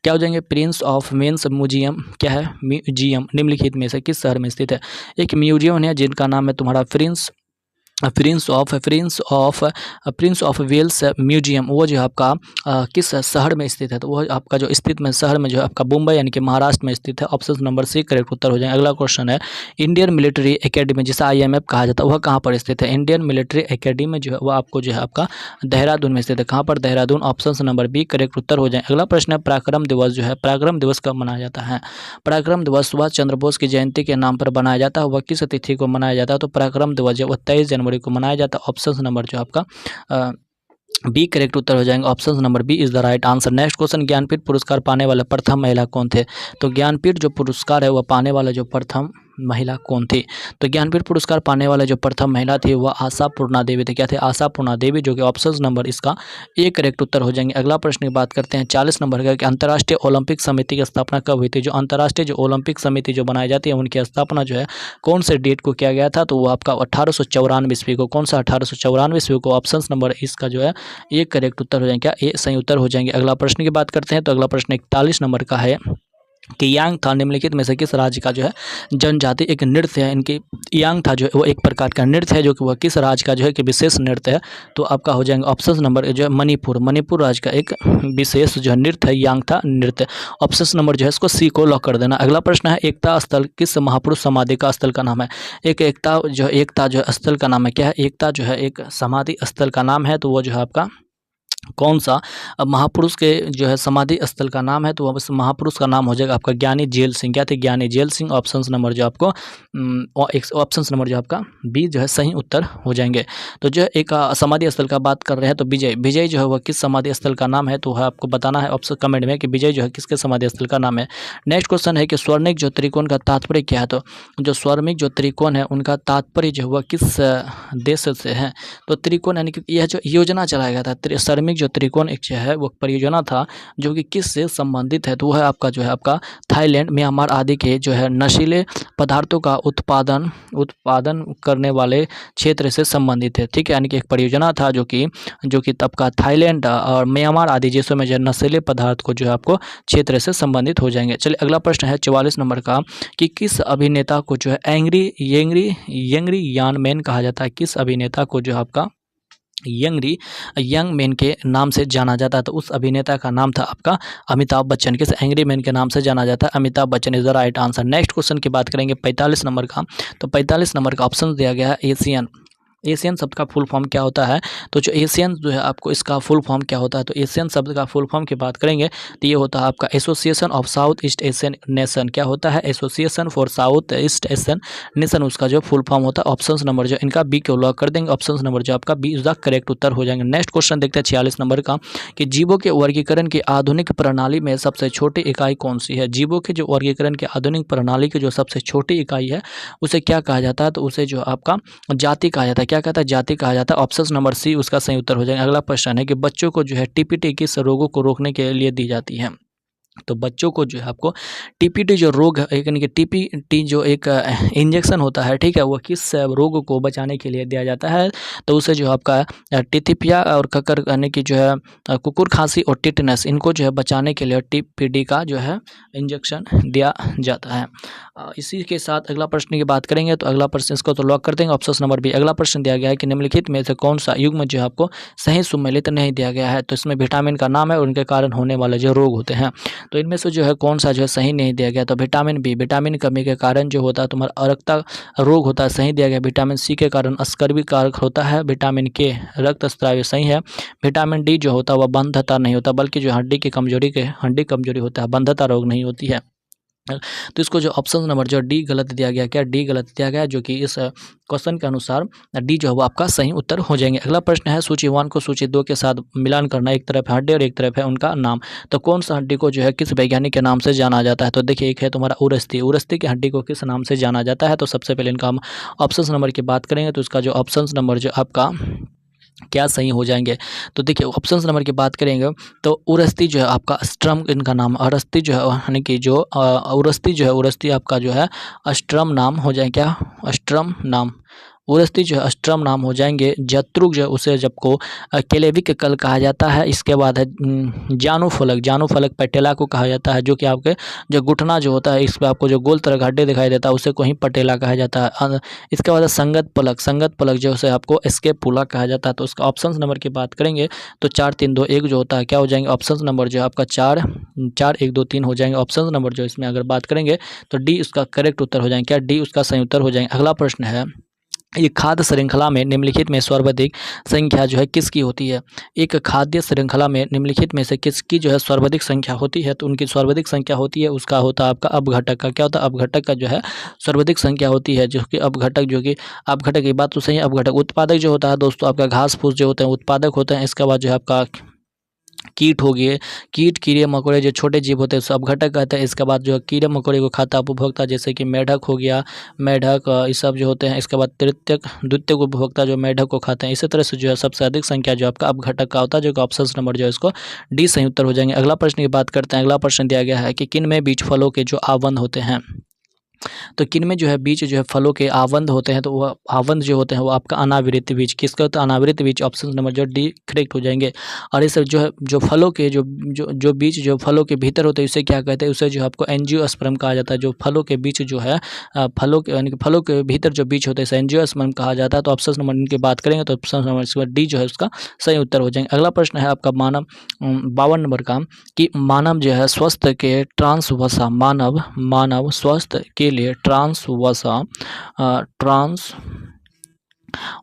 क्या हो जाएंगे, प्रिंस ऑफ वेन्स म्यूजियम क्या है, म्यूजियम निम्नलिखित में से किस शहर में स्थित है। एक म्यूजियम है जिनका नाम है तुम्हारा प्रिंस ऑफ वेल्स म्यूजियम, वो जो है आपका किस शहर में स्थित है, तो वो आपका जो स्थित में शहर में जो है आपका मुंबई यानी कि महाराष्ट्र में स्थित है। ऑप्शन नंबर सी करेक्ट उत्तर हो जाएगा। अगला क्वेश्चन है इंडियन मिलिट्री एकेडमी जिसे IMF कहा जाता है वह कहाँ पर स्थित है। इंडियन मिलिट्री एकेडमी जो है वह आपको जो है आपका देहरादून में स्थित है। कहाँ पर, Dehradun, option number B correct उत्तर हो जाए। अगला प्रश्न है पराक्रम दिवस जो है, पराक्रम दिवस कब मनाया जाता है। पराक्रम दिवस सुभाष चंद्र बोस की जयंती के नाम पर बनाया जाता है। वह किस तिथि को मनाया जाता है, तो पराक्रम दिवस जो 23 जनवरी को मनाया जाता है। ऑप्शन नंबर जो आपका बी करेक्ट उत्तर हो जाएंगे। Option number B is the right answer. Next question, Jnanpith पुरस्कार पाने वाले प्रथम महिला कौन थे, तो ज्ञानपीठ जो पुरस्कार है वह पाने वाला जो प्रथम महिला कौन थी, तो ज्ञानपीठ पुरस्कार पाने वाले जो प्रथम महिला थी वह आशापूर्णा देवी थे। क्या थे, आशापूर्णा देवी, जो कि ऑप्शन नंबर इसका ए करेक्ट उत्तर हो जाएंगे। अगला प्रश्न की बात करते हैं 40 नंबर का, कि अंतर्राष्ट्रीय ओलंपिक समिति की स्थापना कब हुई थी। जो अंतर्राष्ट्रीय जो ओलंपिक समिति जो बनाई जाती है उनकी स्थापना जो है कौन से डेट को किया गया था, तो वो आपका 1894 ईस्वी को। कौन सा, 1894 ईस्वी को। ऑप्शन नंबर इसका जो है ए करेक्ट उत्तर हो जाएंगे। क्या, ए सही उत्तर हो जाएंगे। अगला प्रश्न की बात करते हैं, तो अगला प्रश्न 41 नंबर का है, कि यांग था निम्नलिखित में से किस राज्य का जो है जनजाति एक नृत्य है। इनकी यांग था जो है वो एक प्रकार का नृत्य है जो कि वह किस राज्य का जो है कि विशेष नृत्य है, तो आपका हो जाएंगे ऑप्शन नंबर जो है मणिपुर राज्य का एक विशेष जो है नृत्य है यांग था नृत्य। ऑप्शन नंबर जो है इसको सी को लॉक कर देना। अगला प्रश्न है एकता स्थल किस महापुरुष समाधि का स्थल का नाम है। एकता जो स्थल का नाम है, क्या है, एकता जो है एक समाधि स्थल का नाम है, तो वो जो है आपका कौन सा महापुरुष के जो है समाधि स्थल का नाम है, तो वह महापुरुष का नाम हो जाएगा आपका ज्ञानी जेल सिंह। क्या थे, ज्ञानी जेल सिंह। ऑप्शन नंबर जो आपको ऑप्शन नंबर जो आपका बी जो है सही उत्तर हो जाएंगे। तो जो एक समाधि स्थल का बात कर रहे हैं तो विजय जो है वह किस समाधि स्थल का नाम है, तो वह आपको बताना है ऑप्शन कमेंट में कि विजय जो है किसके समाधि स्थल का नाम है। नेक्स्ट क्वेश्चन है कि स्वर्णिक जो त्रिकोण का तात्पर्य क्या है, तो जो स्वर्णिक जो त्रिकोण है उनका तात्पर्य जो वह किस देश से है, तो त्रिकोण यानी कि यह जो योजना चलाया गया था स्वर्णिक जो त्रिकोण एक है वो परियोजना था जो कि किस से संबंधित है, तो वह है आपका जो है आपका थाईलैंड, म्यांमार आदि के जो है नशीले पदार्थों का उत्पादन करने वाले क्षेत्र से संबंधित है। ठीक है, यानी कि एक परियोजना था जो कि आपका थाईलैंड और म्यांमार आदि देशों में जो नशीले पदार्थ को जो है आपको क्षेत्र से संबंधित हो जाएंगे। चलिए अगला प्रश्न है 44 नंबर का, कि किस अभिनेता को जो है यंगरी यान मैन कहा जाता है। किस अभिनेता को जो है आपका यंग मैन के नाम से जाना जाता है, तो उस अभिनेता का नाम था आपका अमिताभ बच्चन। किस एंग्री मैन के नाम से जाना जाता है, Amitabh Bachchan is the right answer. Next question की बात करेंगे 45 नंबर का, तो 45 नंबर का ऑप्शन दिया गया है एशियन शब्द का फुल फॉर्म क्या होता है? तो जो एशियन जो है आपको इसका फुल फॉर्म क्या होता है? तो एशियन शब्द का फुल फॉर्म की बात करेंगे तो ये होता है आपका association of south east Asian nation. क्या होता है? Association for south east Asian nation, उसका जो फुल फॉर्म होता है। ऑप्शन नंबर जो इनका बी को लॉक कर देंगे। ऑप्शन नंबर जो आपका बी इज द करेक्ट उत्तर हो जाएंगे। नेक्स्ट क्वेश्चन देखते हैं 46 नंबर का कि जीवों के वर्गीकरण की आधुनिक प्रणाली में सबसे छोटी इकाई कौन सी है? जीवों के जो वर्गीकरण की आधुनिक प्रणाली की जो सबसे छोटी इकाई है उसे क्या कहा जाता है? तो उसे जो आपका जाति कहा जाता है। क्या कहता है? जाति कहा जाता है। ऑप्शन नंबर सी उसका सही उत्तर हो जाएगा। अगला प्रश्न है कि बच्चों को जो है टीपीटी किस रोगों को रोकने के लिए दी जाती है? तो बच्चों को जो है आपको टीपीटी जो रोग है यानी कि टीपीटी जो एक इंजेक्शन होता है, ठीक है, वो किस रोग को बचाने के लिए दिया जाता है? तो उसे जो आपका टिथिपिया और ककर यानी कि जो है कुकुर खांसी और टिटनस, इनको जो है बचाने के लिए टीपीटी का जो है इंजेक्शन दिया जाता है। इसी के साथ अगला प्रश्न की बात करेंगे तो अगला प्रश्न इसको तो लॉक कर देंगे। Option number B. अगला प्रश्न दिया गया है कि निम्नलिखित में से कौन सा युग्म जो है आपको सही सुमेलित नहीं दिया गया है? तो इसमें विटामिन का नाम है और उनके कारण होने वाले जो रोग होते हैं, तो इनमें से जो है कौन सा जो है सही नहीं दिया गया? तो विटामिन बी, विटामिन कमी के कारण जो होता है तुम्हारा अरक्ता रोग होता है, सही दिया गया। विटामिन सी के कारण अस्कर्वी कारक होता है। विटामिन के रक्तस्राव, सही है। विटामिन डी जो होता है वह बंधता नहीं होता बल्कि जो हड्डी कमजोरी होता है, बंधता रोग नहीं होती है। तो इसको जो ऑप्शन नंबर जो डी गलत दिया गया। क्या डी गलत दिया गया? जो कि इस क्वेश्चन के अनुसार डी जो है वो आपका सही उत्तर हो जाएंगे। अगला प्रश्न है सूची 1 को सूची 2 के साथ मिलान करना। एक तरफ है हड्डी और एक तरफ है उनका नाम। तो कौन सा हड्डी को जो है किस वैज्ञानिक के नाम से जाना जाता है? तो देखिए एक है तुम्हारा उरस्ती। उरस्ती की हड्डी को किस नाम से जाना जाता है? तो सबसे पहले इनका हम ऑप्शन नंबर की बात करेंगे तो इसका जो ऑप्शन नंबर जो आपका क्या सही हो जाएंगे? तो देखिए ऑप्शन नंबर की बात करेंगे तो उरस्ती जो है आपका स्ट्रम इनका नाम। उरस्ती जो है यानी कि जो उरस्ती जो है उरस्ती आपका जो है अस्ट्रम नाम हो जाए। क्या? अस्ट्रम नाम। उरस्ती जो है अस्ट्रम नाम हो जाएंगे। जत्रुक जो है उसे जब को केलेविक कल कहा जाता है। इसके बाद है जानुफलक। जानुफलक पटेला को कहा जाता है, जो कि आपके जो घुटना जो होता है इस पर आपको जो गोल तरह का हड्डी दिखाई देता है उसे को ही पटेला कहा जाता है। इसके बाद है संगत पलक। संगत पलक जो है आपको स्केपुला कहा जाता है। तो उसका ऑप्शन नंबर की बात करेंगे तो 4 3 2 1 जो होता है क्या हो जाएंगे? ऑप्शन नंबर जो है आपका 4 4 1 2 3 हो जाएंगे। ऑप्शन नंबर जो इसमें अगर बात करेंगे तो डी उसका करेक्ट उत्तर हो जाएंगे। क्या? डी उसका सही उत्तर हो जाएंगे। अगला प्रश्न है ये खाद्य श्रृंखला में निम्नलिखित में सर्वाधिक संख्या जो है किसकी होती है? एक खाद्य श्रृंखला में निम्नलिखित में से किसकी जो है सर्वाधिक संख्या होती है? तो उनकी सर्वाधिक संख्या होती है उसका होता है आपका अपघटक का। क्या होता है? अपघटक का जो है सर्वाधिक संख्या होती है, जो कि अपघटक जो कि अपघटक की बात तो सही है। अपघटक उत्पादक जो होता है दोस्तों आपका घास फूस जो होते हैं उत्पादक होते हैं। इसके बाद जो है आपका कीट हो गए, कीट कीड़े मकोड़े जो छोटे जीव होते हैं सब अपघटक कहते हैं। इसके बाद जो है कीड़े मकोड़े को खाता उपभोक्ता जैसे कि मेढक हो गया, मेढक ये सब जो होते हैं। इसके बाद द्वितीयक उपभोक्ता जो मेढक को खाते हैं। इसी तरह से जो है सबसे अधिक संख्या जो आपका अपघटक का होता है, जो कि ऑप्शन नंबर जो है इसको डी सही उत्तर हो जाएंगे। अगला प्रश्न की बात करते हैं। अगला प्रश्न दिया गया है कि किन में बीज फलों के जो आवंद होते हैं? तो किन में जो है बीज जो है फलों के आवंद होते हैं? तो वह आवंद जो होते हैं वो आपका अनावृत बीज। किसका होता है? अनावृत बीज। ऑप्शन नंबर जो डी करेक्ट हो जाएंगे। और इस जो है जो फलों के जो बीज जो फलों के भीतर होते हैं उसे क्या कहते हैं? उसे जो आपको एंजियोस्पर्म कहा जाता है। जो फलों के बीच जो है फलों के यानी कि फलों के भीतर जो बीज होते हैं एंजियोस्पर्म कहा जाता है। तो ऑप्शन नंबर इनकी बात करेंगे तो ऑप्शन नंबर डी जो है उसका सही उत्तर हो जाएंगे। अगला प्रश्न है आपका मानव 52 नंबर का कि मानव जो है स्वास्थ्य के ट्रांसवसा मानव स्वास्थ्य के लिए ट्रांस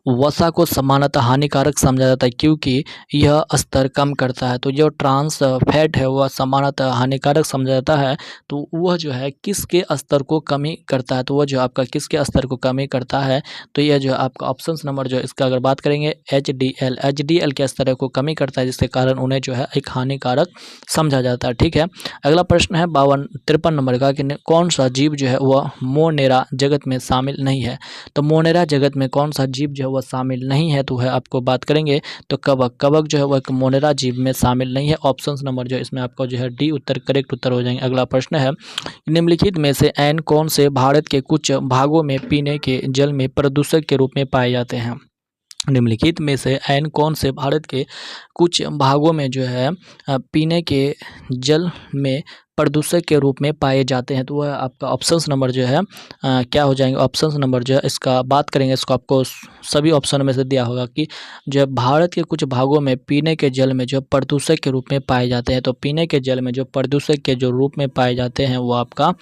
वसा को सामान्यतः हानिकारक समझा जाता है क्योंकि यह स्तर कम करता है। तो जो ट्रांस फैट है वह सामान्यतः हानिकारक समझा जाता है। तो वह जो है किसके स्तर को कमी करता है? तो वह जो आपका किसके स्तर को कमी करता है? तो यह जो आपका ऑप्शन नंबर जो इसका अगर बात करेंगे एचडीएल के स्तर को कमी करता है, जिसके कारण उन्हें जो है एक हानिकारक समझा जाता है। ठीक है। अगला प्रश्न है 53 नंबर का कि कौन सा जीव जो है वह मोनेरा जगत में शामिल नहीं है? तो मोनेरा जगत में कौन सा जीव जो है वह शामिल नहीं है? तो है आपको बात करेंगे तो कवक जो है वह मोनेरा जीव में शामिल नहीं है। ऑप्शन नंबर जो इसमें आपको जो है डी उत्तर करेक्ट उत्तर हो जाएंगे। अगला प्रश्न है निम्नलिखित में से एन कौन से भारत के कुछ भागों में पीने के जल में प्रदूषक के रूप में पाए जाते हैं? निम्नलिखित में से एन कौन से भारत के कुछ भागों में जो है पीने के जल में प्रदूषक के रूप में पाए जाते हैं? तो वह आपका ऑप्शन नंबर जो है क्या हो जाएंगे? ऑप्शन नंबर जो है इसका बात करेंगे इसको आपको सभी ऑप्शन में से दिया होगा कि जो भारत के कुछ भागों में पीने के जल में जो प्रदूषक के रूप में पाए जाते हैं। तो पीने के जल में जो प्रदूषक के जो रूप में पाए जाते हैं वो आपका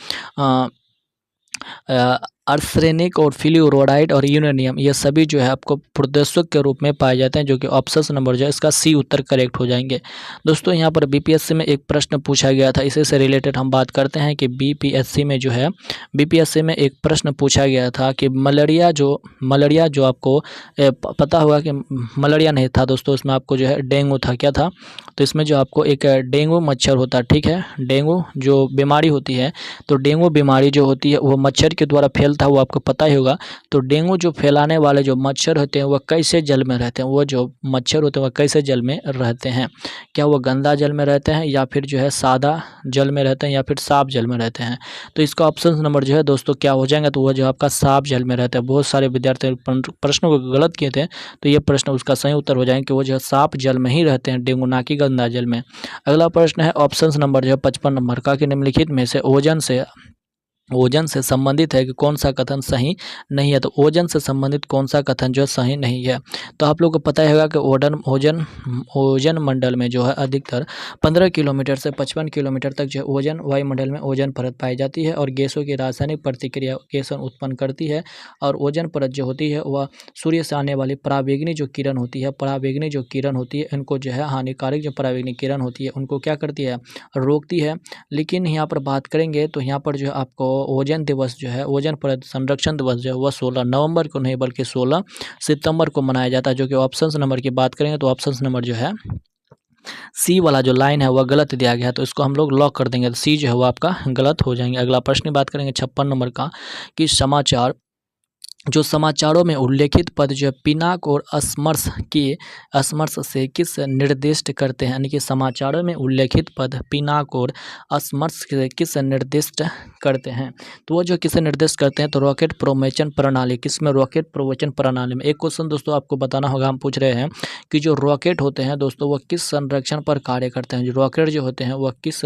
आर्सेनिक और फ्लोराइड और यूरेनियम, ये सभी जो है आपको प्रदूषक के रूप में पाए जाते हैं, जो कि ऑप्शन नंबर जो है इसका सी उत्तर करेक्ट हो जाएंगे। दोस्तों यहाँ पर बीपीएससी में एक प्रश्न पूछा गया था, इसी से रिलेटेड हम बात करते हैं कि बीपीएससी में जो है बीपीएससी में एक प्रश्न पूछा गया था कि मलेरिया जो आपको पता होगा कि मलेरिया नहीं था दोस्तों, इसमें आपको जो है डेंगू था। क्या था? तो इसमें जो आपको एक डेंगू मच्छर होता है, ठीक है, डेंगू जो बीमारी होती है, तो डेंगू बीमारी जो होती है वो मच्छर के द्वारा फैलता है, वो आपको पता ही होगा। तो डेंगू जो फैलाने वाले जो मच्छर होते हैं वह कैसे जल में रहते हैं? वो जो मच्छर होते हैं वह कैसे जल में रहते हैं? क्या वो गंदा जल में रहते हैं, या फिर जो है सादा जल में रहते हैं, या फिर साफ जल में रहते हैं? तो इसका ऑप्शन नंबर जो है दोस्तों क्या हो जाएगा? तो वह जो आपका साफ जल में रहता है। बहुत सारे विद्यार्थी प्रश्नों को गलत किए थे, तो ये प्रश्न उसका सही उत्तर हो जाएगा कि वो जो है साफ जल में ही रहते हैं डेंगू, ना कि गंदा जल में। अगला प्रश्न है ऑप्शन नंबर जो है 55 नंबर का, कि निम्नलिखित में से ओजन से संबंधित है कि कौन सा कथन सही नहीं है? तो ओजन से संबंधित कौन सा कथन जो है सही नहीं है? तो आप लोगों को पता ही होगा कि ओजन मंडल में जो है अधिकतर 15 किलोमीटर से 55 किलोमीटर तक जो ओजन वायुमंडल में ओजन परत पाई जाती है, और गैसों की रासायनिक प्रतिक्रिया गैसों उत्पन्न करती है। और ओजन परत जो होती है वह सूर्य से आने वाली पराबैंगनी जो किरण होती है इनको जो है हानिकारक जो पराबैंगनी किरण होती है उनको क्या करती है? रोकती है। लेकिन यहाँ पर बात करेंगे तो यहाँ पर जो है आपको ओजोन दिवस जो है, ओजोन परत संरक्षण दिवस जो है वह 16 नवंबर को नहीं बल्कि 16 सितंबर को मनाया जाता है। जो कि ऑप्शन नंबर की बात करेंगे तो ऑप्शन नंबर जो है सी वाला जो लाइन है वह गलत दिया गया है, तो इसको हम लोग लॉक कर देंगे, तो सी जो है वो आपका गलत हो जाएंगे। अगला प्रश्न बात करेंगे 56 नंबर का, कि समाचारों में उल्लेखित पद जो है पिनाक और स्मर्श से किस निर्दिष्ट करते हैं? यानी कि समाचारों में उल्लेखित पद पिनाक और स्मर्श से किस निर्दिष्ट करते हैं? तो वो जो किसे निर्दिष्ट करते हैं? तो रॉकेट प्रमोशन प्रणाली। किसमें? रॉकेट प्रमोशन प्रणाली में। एक क्वेश्चन दोस्तों आपको बताना होगा, हम पूछ रहे हैं कि जो रॉकेट होते हैं दोस्तों वह किस संरक्षण पर कार्य करते हैं? जो रॉकेट जो होते हैं वह किस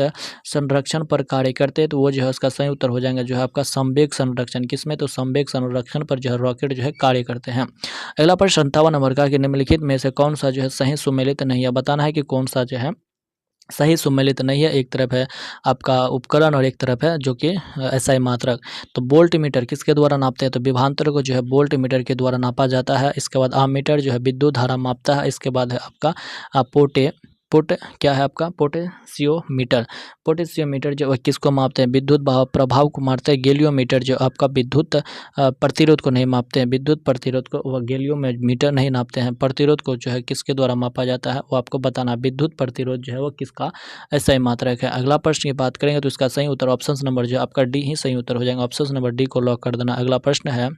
संरक्षण पर कार्य करते हैं? तो वो जो है उसका सही उत्तर हो जाएगा जो है आपका संवेग संरक्षण। किसमें? तो संवेग संरक्षण पर जो है रॉकेट जो है कार्य करते हैं। अगला प्रश्न 57 नंबर का, कि निम्नलिखित में से कौन सा जो है सही सुमेलित नहीं है? बताना है कि कौन सा जो है सही सुमेलित नहीं है। एक तरफ है आपका उपकरण और एक तरफ है जो कि एसआई मात्रक। तो वोल्ट मीटर किसके द्वारा नापते हैं? तो विभवांतर को जो है वोल्ट मीटर के द्वारा नापा जाता है। इसके बाद आममीटर जो है विद्युत धारा मापता है। इसके बाद है आपका क्या है आपका पोटेशियोमीटर जो किसको मापते हैं? विद्युत प्रभाव को मापते हैं। गैलियोमीटर जो आपका विद्युत प्रतिरोध को नहीं मापते हैं, विद्युत प्रतिरोध को वह गैलियोमीटर नहीं नापते हैं। प्रतिरोध को जो है किसके द्वारा मापा जाता है वो आपको बताना। विद्युत प्रतिरोध जो है वो किसका सही मात्रक है? अगला प्रश्न की बात करेंगे तो इसका सही उत्तर ऑप्शन नंबर जो है आपका डी ही सही उत्तर हो जाएगा। ऑप्शन नंबर डी को लॉक कर देना। अगला प्रश्न है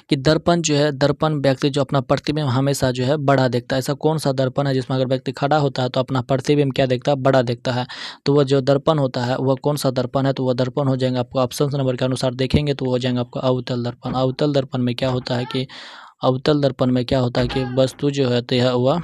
कि दर्पण व्यक्ति जो अपना प्रतिबिंब हमेशा जो है बड़ा देखता है। ऐसा कौन सा दर्पण है जिसमें अगर व्यक्ति खड़ा होता है तो अपना प्रतिबिंब क्या देखता है? बड़ा देखता है। तो वह जो दर्पण होता है वह कौन सा दर्पण है? तो वह दर्पण हो जाएगा आपको ऑप्शन नंबर के अनुसार देखेंगे तो हो जाएगा आपको अवतल दर्पण। अवतल दर्पण में क्या होता है कि वस्तु जो है तो वह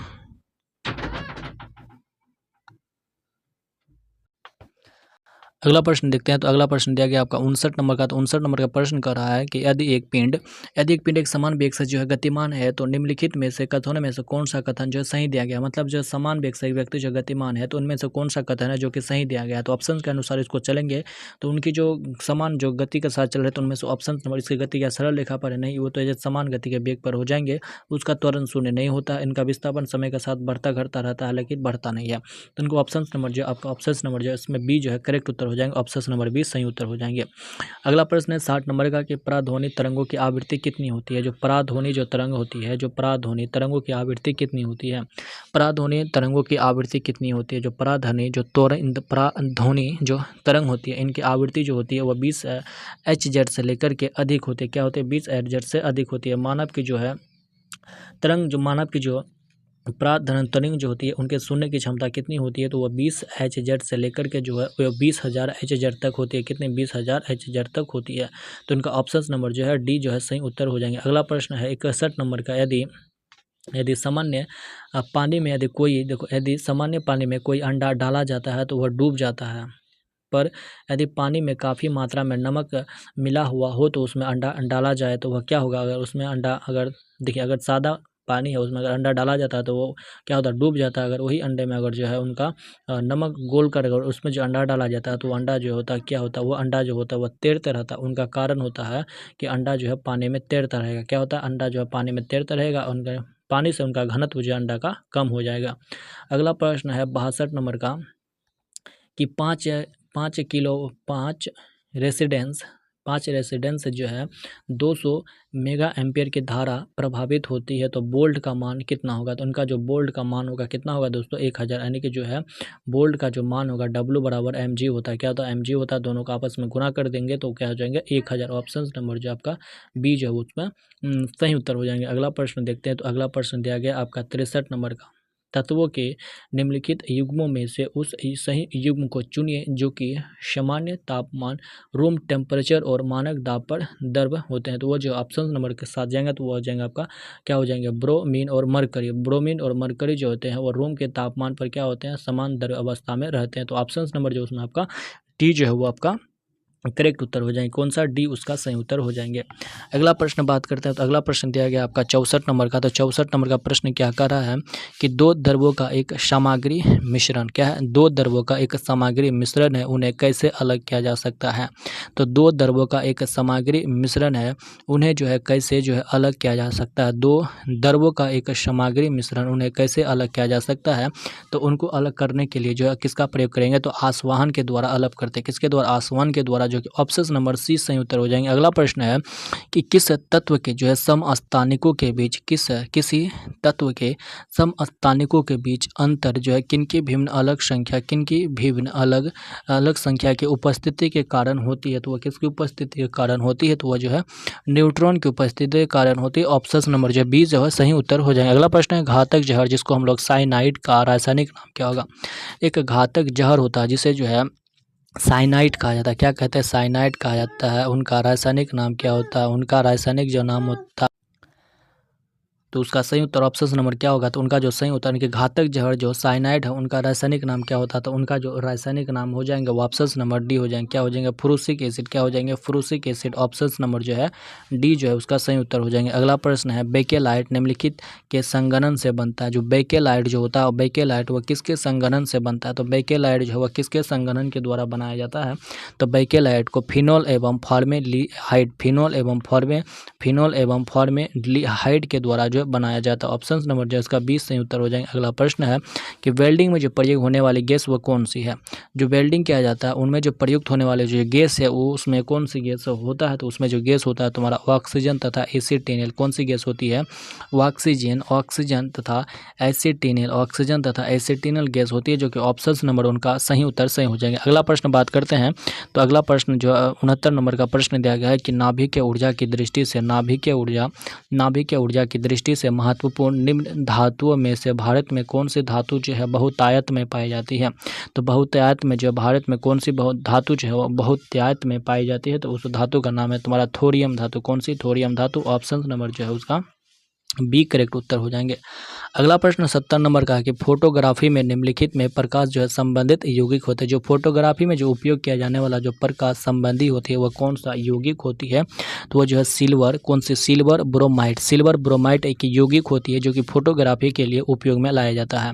अगला प्रश्न देखते हैं। तो अगला प्रश्न दिया गया आपका 59 नंबर का। तो 59 नंबर का प्रश्न कर रहा है कि यदि एक पिंड एक समान वेग से जो है गतिमान है तो निम्नलिखित में से कथनों में से कौन सा कथन जो है सही दिया गया? मतलब जो समान वेग से एक व्यक्ति जो गतिमान है तो उनमें से कौन सा कथन है जो कि सही दिया गया है? तो ऑप्शन के अनुसार इसको चलेंगे तो उनकी जो समान जो गति के साथ चल रहे तो उनमें से ऑप्शन नंबर इसकी गति क्या सरल रेखा पर है? नहीं, वो तो समान गति के वेग पर हो जाएंगे, उसका त्वरण शून्य नहीं होता। इनका विस्थापन समय के साथ बढ़ता घटता रहता है लेकिन बढ़ता नहीं है। तो इनको ऑप्शन नंबर जो आपका ऑप्शन नंबर जो है इसमें बी जो है करेक्ट उत्तर हो जाएंगे। ऑप्शन नंबर बी सही उत्तर हो जाएंगे। अगला प्रश्न है 60 नंबर का, कि पराध्वनि तरंगों की आवृत्ति कितनी होती है? जो पराध्वनि जो तरंग होती है, जो पराध्वनि तरंगों की आवृत्ति कितनी होती है? पराध्वनि तरंगों की आवृत्ति कितनी होती है? जो पराध्वनि जो तरंग होती है इनकी आवृत्ति जो होती है वह 20 Hz से लेकर के अधिक होती है। क्या होती है? 20 Hz से अधिक होती है। मानव की जो पराध्वनि जो होती है उनके सुनने की क्षमता कितनी होती है? तो वह 20 Hz से लेकर के जो है वह 20,000 Hz तक होती है। कितनी? 20,000 Hz तक होती है। तो इनका ऑप्शन नंबर जो है डी जो है सही उत्तर हो जाएंगे। अगला प्रश्न है 61 नंबर का, यदि सामान्य पानी में यदि सामान्य पानी में कोई अंडा डाला जाता है तो वह डूब जाता है, पर यदि पानी में काफ़ी मात्रा में नमक मिला हुआ हो तो उसमें अंडा डाला जाए तो वह क्या होगा? अगर उसमें अंडा अगर सादा पानी है उसमें अगर अंडा डाला जाता है तो वो क्या होता है, डूब जाता है। अगर वही अंडे में अगर जो है उनका नमक घोल कर अगर उसमें जो अंडा डाला जाता है तो अंडा जो होता है क्या होता है, वो अंडा जो होता है वह तैरता रहता है। उनका कारण होता है कि अंडा जो है पानी में तैरता रहेगा। क्या होता है, अंडा जो है पानी में तैरता रहेगा, उनका पानी से उनका घनत्व जो अंडा का कम हो जाएगा। अगला प्रश्न है 62 नंबर का कि पाँच रेसिडेंस जो है 200 मेगा एम्पियर की धारा प्रभावित होती है तो बोल्ट का मान कितना होगा। तो उनका जो बोल्ट का मान होगा कितना होगा दोस्तों, 1000, यानी कि जो है बोल्ट का जो मान होगा W बराबर mg होता है। क्या होता है, mg होता है, दोनों का आपस में गुना कर देंगे तो क्या हो जाएंगे 1000। ऑप्शन नंबर जो आपका बी जो है उसमें सही उत्तर हो जाएंगे। अगला प्रश्न देखते हैं। तो अगला प्रश्न दिया गया आपका 63 नंबर का, तत्वों के निम्नलिखित युग्मों में से उस सही युग्म को चुनिए जो कि सामान्य तापमान, रूम टेम्परेचर और मानक दाब पर द्रव होते हैं। तो वो जो ऑप्शन नंबर के साथ जाएंगे तो वो हो जाएंगे आपका क्या हो जाएंगे, ब्रोमीन और मरकरी। ब्रोमीन और मरकरी जो होते हैं वो रूम के तापमान पर क्या होते हैं, समान द्रव अवस्था में रहते हैं। तो ऑप्शन नंबर जो उसमें आपका डी जो है वो आपका करेक्ट उत्तर हो जाएंगे। कौन सा, डी उसका सही उत्तर हो जाएंगे। अगला प्रश्न बात करते हैं। तो अगला प्रश्न दिया गया आपका 64 नंबर का। तो 64 नंबर का प्रश्न क्या कर रहा है कि दो द्रवों का एक सामग्री मिश्रण, क्या है, दो द्रवों का एक सामग्री मिश्रण है, उन्हें कैसे अलग किया जा सकता है। तो दो द्रवों का एक सामग्री मिश्रण है, उन्हें जो है कैसे जो है अलग किया जा सकता है। दो द्रवों का एक सामग्री मिश्रण, उन्हें कैसे अलग किया जा सकता है। तो उनको अलग करने के लिए जो है किसका प्रयोग करेंगे, तो आसवाहन के द्वारा अलग करते हैं। किसके द्वारा, आसवाहन के द्वारा, जो कि ऑप्शन नंबर सी सही उत्तर हो जाएंगे। अगला प्रश्न है कि किस तत्व के जो है समस्थानिकों के बीच किसी तत्व के समस्थानिकों के बीच अंतर जो है किनकी भिन्न अलग अलग संख्या की उपस्थिति के कारण होती है। तो वह किसकी उपस्थिति के कारण होती है, तो वह जो है न्यूट्रॉन की उपस्थिति के कारण होती है। ऑप्शन नंबर जो बी जो है सही उत्तर हो जाएगा। अगला प्रश्न है घातक जहर, जिसको हम लोग साइनाइड का रासायनिक नाम क्या होगा। एक घातक जहर होता है जिसे जो है साइनाइड कहा जाता है। क्या कहते हैं, साइनाइड कहा जाता है। उनका रासायनिक नाम क्या होता है, उनका रासायनिक जो नाम होता है, तो उसका सही उत्तर ऑप्शन नंबर क्या होगा। तो उनका जो सही उत्तर कि घातक जहर जो साइनाइड है उनका रासायनिक नाम क्या होता है। तो उनका जो रासायनिक नाम हो जाएंगे वो ऑप्शन नंबर डी हो जाएंगे। क्या हो जाएंगे, फ्रूसिक एसिड। क्या हो जाएंगे, फ्रूसिक एसिड। ऑप्शन नंबर जो है डी जो है उसका सही उत्तर हो जाएंगे। अगला प्रश्न है बेकेलाइट निम्नलिखित के संगठन से बनता है। जो बेकेलाइट जो होता है, बेकेलाइट वह किसके संगठन से बनता है। तो बेकेलाइट जो है वह किसके संगठन के द्वारा बनाया जाता है। तो बेकेलाइट को फिनोल एवं फॉर्मेल्डिहाइड फिनोल एवं फॉर्मेल्डिहाइड के द्वारा जो बनाया जाता है। ऑप्शन नंबर जो इसका 20 सही उत्तर हो जाएंगे। अगला प्रश्न है कि वेल्डिंग में जो प्रयोग होने वाली गैस वो कौन सी है। जो वेल्डिंग किया जाता है उनमें जो प्रयुक्त होने वाले जो गैस है वो उसमें कौन सी गैस होता है। तो उसमें जो गैस होता है तुम्हारा ऑक्सीजन तथा एसिटिनेल। कौन सी गैस होती है, ऑक्सीजन तथा एसिटिनल गैस होती है, जो कि ऑप्शन नंबर उनका सही उत्तर सही हो जाएंगे। अगला प्रश्न बात करते हैं। तो अगला प्रश्न जो 69 नंबर का प्रश्न दिया गया है कि नाभिकीय ऊर्जा की दृष्टि से महत्वपूर्ण निम्न धातुओं में से भारत में कौन सी धातु जो है बहुतायत में पाई जाती है। तो बहुतायत में जो भारत में कौन सी धातु जो है वो बहुतायत में पाई जाती है। तो उस धातु का नाम है तुम्हारा थोरियम धातु। कौन सी, थोरियम धातु। ऑप्शन नंबर जो है उसका बी करेक्ट उत्तर हो जाएंगे। अगला प्रश्न 70 नंबर का है कि फोटोग्राफी में निम्नलिखित में प्रकाश जो है संबंधित यौगिक होते हैं। जो फोटोग्राफी में जो उपयोग किया जाने वाला जो प्रकाश संबंधी होती है वह कौन सा यौगिक होती है। तो वह जो है सिल्वर, कौन सी, सिल्वर ब्रोमाइड एक यौगिक होती है जो कि फोटोग्राफी के लिए उपयोग में लाया जाता है।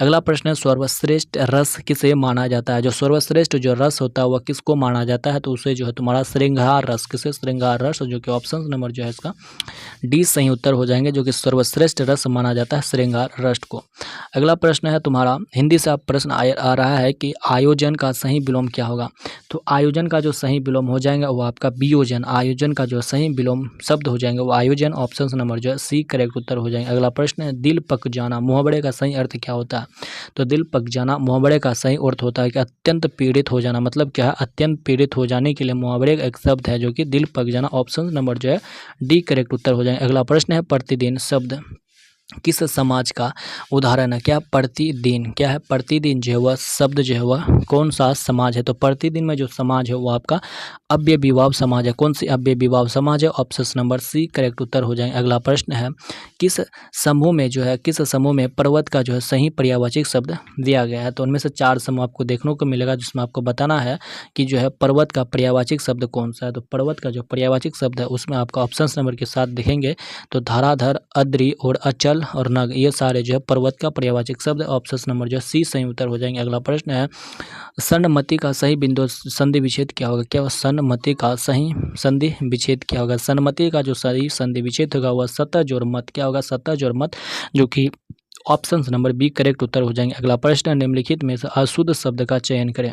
अगला प्रश्न है सर्वश्रेष्ठ रस किसे माना जाता है। जो सर्वश्रेष्ठ जो रस होता है वह किसको माना जाता है। तो उसे जो है तुम्हारा श्रृंगार रस, किसे, श्रृंगार रस, जो कि ऑप्शन नंबर जो है इसका डी सही उत्तर हो जाएंगे, जो कि सर्वश्रेष्ठ रस माना जाता है श्रृंगार रस को। अगला प्रश्न है तुम्हारा हिंदी से प्रश्न आ रहा है कि आयोजन का सही विलोम क्या होगा। तो आयोजन का जो सही विलोम हो जाएगा वो आपका वियोजन। आयोजन का जो सही विलोम शब्द हो जाएंगे वो आयोजन। ऑप्शन नंबर जो है सी करेक्ट उत्तर हो जाएंगे। अगला प्रश्न है दिल पक जाना मुहावरे का सही अर्थ क्या होता है। तो दिल पक जाना मुहावरे का सही अर्थ होता है कि अत्यंत पीड़ित हो जाना। मतलब क्या है, अत्यंत पीड़ित हो जाने के लिए मुहावरे का एक शब्द है जो कि दिल पक जाना। ऑप्शन नंबर जो है डी करेक्ट उत्तर हो जाएंगे। अगला प्रश्न है प्रतिदिन शब्द किस समाज का उदाहरण है? क्या प्रतिदिन, क्या है प्रतिदिन जो है वह शब्द जो है वह कौन सा समाज है? तो प्रतिदिन में जो समाज है वो आपका अव्ययीभाव समाज है। कौन सी अव्ययीभाव समाज है? ऑप्शन नंबर सी करेक्ट उत्तर हो जाएंगे। अगला प्रश्न है, किस समूह में जो है, किस समूह में पर्वत का जो है सही पर्यायवाची शब्द दिया गया है? तो उनमें से 4 समूह आपको देखने को मिलेगा, जिसमें आपको बताना है कि जो है पर्वत का पर्यायवाची शब्द कौन सा है। तो पर्वत का जो पर्यायवाची शब्द है उसमें आपका ऑप्शन नंबर के साथ देखेंगे तो धराधर, अद्रि और अचल और नग, ये सारे जो है पर्वत का पर्यायवाची शब्द। ऑप्शन नंबर जो है सी सही उत्तर हो जाएंगे। अगला प्रश्न है, सन्मति का सही बिंदु संधि विच्छेद क्या होगा? क्या सन्मति का सही संधि विच्छेद क्या होगा? सन्मति का जो सही संधि विच्छेद होगा वह सतज और मत, क्या होगा? सतज और मत, जो कि ऑप्शन नंबर बी करेक्ट उत्तर हो जाएंगे। अगला प्रश्न, निम्नलिखित में से अशुद्ध शब्द का चयन करें।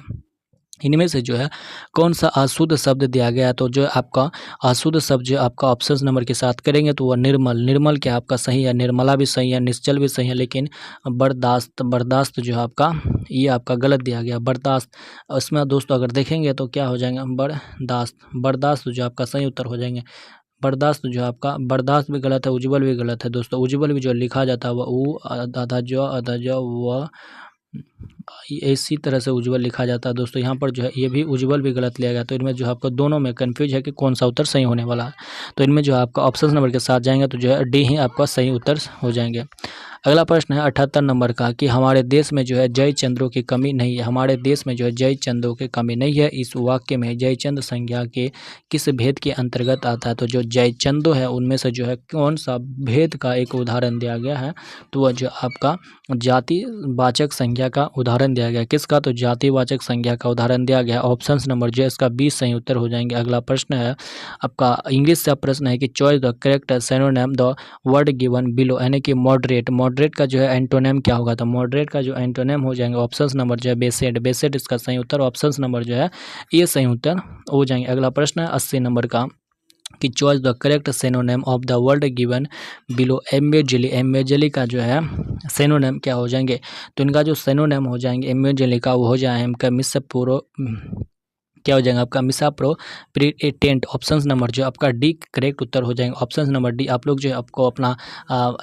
इनमें से जो है कौन सा अशुद्ध शब्द दिया गया? तो जो आपका अशुद्ध शब्द जो आपका ऑप्शन नंबर के साथ करेंगे तो वह निर्मल, निर्मल क्या आपका सही है, निर्मला भी सही है, निश्चल भी सही है, लेकिन बर्दाश्त, बर्दाश्त जो है आपका ये आपका गलत दिया गया, बर्दाश्त। उसमें दोस्तों अगर देखेंगे तो क्या हो जाएगा? बर्दाश्त, बर्दाश्त जो आपका सही उत्तर हो जाएंगे। बर्दाश्त जो है आपका, बर्दाश्त भी गलत है, उज्ज्वल भी गलत है दोस्तों। उज्ज्वल भी जो लिखा जाता है वह आधा जो वह इसी तरह से उज्ज्वल लिखा जाता है दोस्तों। यहाँ पर जो है ये भी उज्ज्वल भी गलत लिया गया, तो इनमें जो है आपको दोनों में कन्फ्यूज है कि कौन सा उत्तर सही होने वाला है। तो इनमें जो आपका ऑप्शन नंबर के साथ जाएंगे तो जो है डी ही आपका सही उत्तर हो जाएंगे। अगला प्रश्न है 78 नंबर का, कि हमारे देश में जो है जय चंद्रों की कमी नहीं है। हमारे देश में जो है जय चंद्रों की कमी नहीं है, इस वाक्य में जय चंद संज्ञा के किस भेद के अंतर्गत आता है? तो जो जय चंदो है उनमें से जो है कौन सा भेद का एक उदाहरण दिया गया है? तो वह जो आपका जातिवाचक संज्ञा का उदाहरण दिया गया। किसका? तो जातिवाचक संज्ञा का उदाहरण दिया गया। ऑप्शन नंबर जो है इसका 20 सही उत्तर हो जाएंगे। अगला प्रश्न है आपका इंग्लिश से प्रश्न है कि choice the correct synonym the word given below, यानी कि मॉडरेट, मॉडरेट का जो है एंटोनिम क्या होगा? तो मॉडरेट का जो एंटोनिम हो जाएंगे ऑप्शन नंबर जो है बेसेड, बेसेड इसका सही उत्तर। ऑप्शन नंबर जो है ये सही उत्तर हो जाएंगे। अगला प्रश्न है 80 नंबर का, कि choice the correct synonym of the word given below. एम्ब्रोजेली, एम्ब्रोजेली का जो है सिनोनिम क्या हो जाएंगे? तो इनका जो सिनोनिम हो जाएंगे एम्ब्रोजेली का वो हो जाएंगे मिसप्रो, क्या हो जाएगा आपका मिसअप्रोप्रिएटेंट। ऑप्शन नंबर जो आपका डी करेक्ट उत्तर हो जाएंगे। Option number D. आप लोग जो है आपको अपना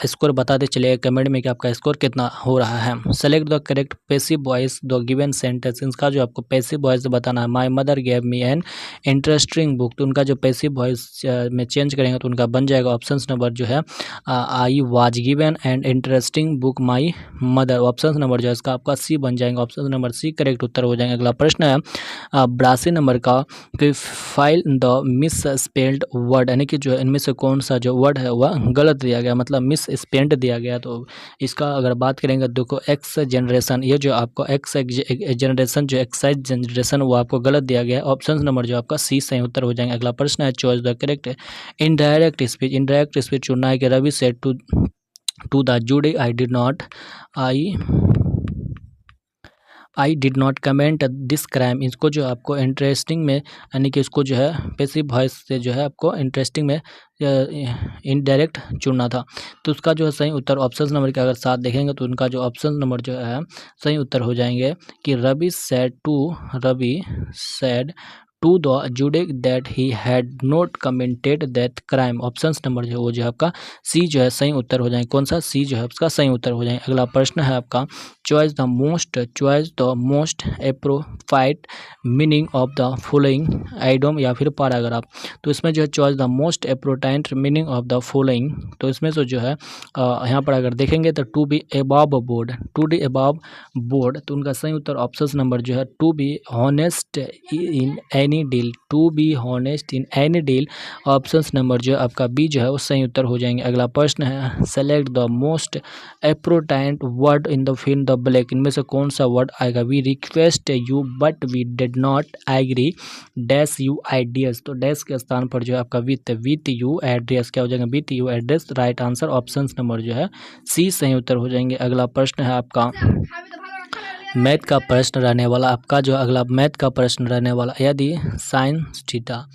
स्कोर बताते चलिए कमेंट में कि आपका स्कोर कितना हो रहा है। Select the correct passive voice the given sentence, इसका जो आपको पैसिव वॉइस बताना है। My mother gave me an interesting book, तो उनका जो पैसिव वॉइस में चेंज करेंगे तो उनका बन जाएगा ऑप्शन नंबर जो है I was given and interesting book my mother. Option number जो है इसका आपका सी बन जाएंगे। ऑप्शन नंबर सी करेक्ट उत्तर हो जाएंगे। अगला प्रश्न है 82 नंबर का, कि file the miss spelled word, यानी कि जो है इनमें से कौन सा जो वर्ड है वह गलत दिया गया, मतलब मिस स्पेल्ड दिया गया। तो इसका अगर बात करेंगे देखो एक्स जनरेशन, ये जो आपको एक्स जनरेशन जो एक्साइज जनरेशन वो आपको गलत दिया गया है। ऑप्शन नंबर जो आपका सी सही उत्तर हो जाएंगे। अगला प्रश्न है choice the correct indirect speech, indirect speech चुनना है कि रवि सेड टू द जुडी I did not comment this crime. इसको जो आपको इंटरेस्टिंग में, यानी कि इसको जो है पैसिव वॉइस से जो है आपको इंटरेस्टिंग में इनडायरेक्ट चुनना था। तो उसका जो है सही उत्तर ऑप्शन नंबर के अगर साथ देखेंगे तो उनका जो ऑप्शन नंबर जो है सही उत्तर हो जाएंगे कि रवि सेड टू द जुडे that he had not commented that crime. Option number जो है वो जो आपका सी जो है सही उत्तर हो जाएंगे। कौन सा? सी जो है उसका सही उत्तर हो जाएंगे। अगला प्रश्न है आपका choice the most appropriate meaning of the following item या फिर पैराग्राफ। तो इसमें जो है choice the most appropriate meaning of the following, तो इसमें से जो है यहाँ पर अगर देखेंगे तो to be above board, to be above board, तो उनका सही उत्तर ऑप्शन नंबर जो है to be honest in any deal, to be honest in any deal. Option number जो है आपका बी जो है वो सही उत्तर हो जाएंगे। अगला प्रश्न है select the most appropriate word in the fill the blank, इनमें से कौन सा वर्ड आएगा? We request you but we did not agree dash you ideas, तो डैश के स्थान पर जो है आपका विथ यू एड्रेस, क्या हो जाएगा? With you address. Right answer option number जो है सी सही उत्तर हो जाएंगे। अगला प्रश्न है आपका मैथ का प्रश्न रहने वाला, आपका जो अगला मैथ का प्रश्न रहने वाला, यदि साइन थीटा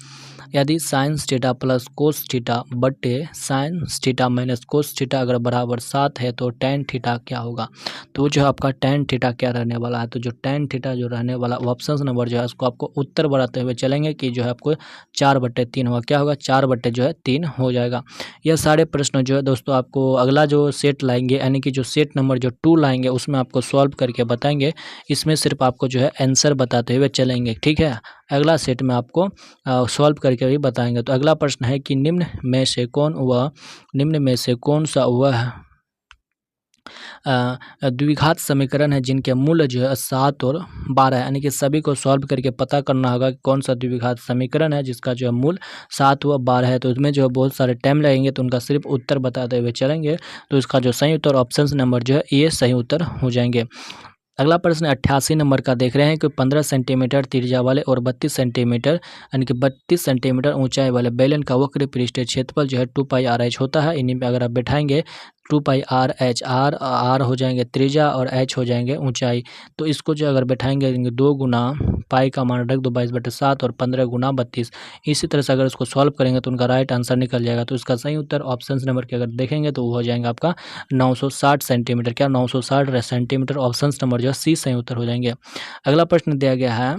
यदि sines theta plus cos theta बटे sines theta minus cos theta अगर बराबर 7 है तो टेन थीटा क्या होगा। तो जो आपका टेन थीटा क्या रहने वाला है, तो जो टेन थीटा जो रहने वाला ऑप्शन नंबर जो है उसको आपको उत्तर बढ़ाते हुए चलेंगे कि जो है आपको 4/3 होगा। क्या होगा, 4/3 हो जाएगा। यह सारे प्रश्न जो है दोस्तों आपको अगला जो सेट लाएंगे यानी कि जो सेट नंबर जो 2 लाएंगे उसमें आपको सॉल्व करके बताएंगे। इसमें सिर्फ आपको जो है आंसर बताते हुए चलेंगे, ठीक है। अगला सेट में आपको सॉल्व करके भी बताएंगे। तो अगला प्रश्न है कि निम्न में से कौन सा वह द्विघात समीकरण है जिनके मूल्य जो है 7 और 12 है। यानी कि सभी को सॉल्व करके पता करना होगा कि कौन सा द्विघात समीकरण है जिसका जो है मूल्य 7 व 12 है। तो इसमें जो है बहुत सारे टाइम लगेंगे, तो उनका सिर्फ उत्तर बताते हुए चलेंगे। तो इसका जो सही उत्तर ऑप्शन नंबर जो है ये सही उत्तर हो जाएंगे। अगला प्रश्न 88 नंबर का देख रहे हैं कि 15 सेंटीमीटर त्रिज्या वाले और 32 सेंटीमीटर यानी कि 32 सेंटीमीटर ऊंचाई वाले बेलन का वक्र पृष्ठीय क्षेत्रफल जो है 2πr/h होता है। इन्हीं पे अगर आप बैठाएंगे 2πr/h, आर हो जाएंगे त्रिज्या और h हो जाएंगे ऊंचाई। तो इसको जो अगर बैठाएंगे 2 गुना पाई का मान रख दो 22/7 और 15 गुना 32। इसी तरह से अगर इसको सॉल्व करेंगे तो उनका राइट आंसर निकल जाएगा। तो इसका सही उत्तर ऑप्शन नंबर के अगर देखेंगे तो वो हो जाएगा आपका 960 सेंटीमीटर। क्या 960 सेंटीमीटर, ऑप्शन नंबर जो है सी सही उत्तर हो जाएंगे। अगला प्रश्न दिया गया है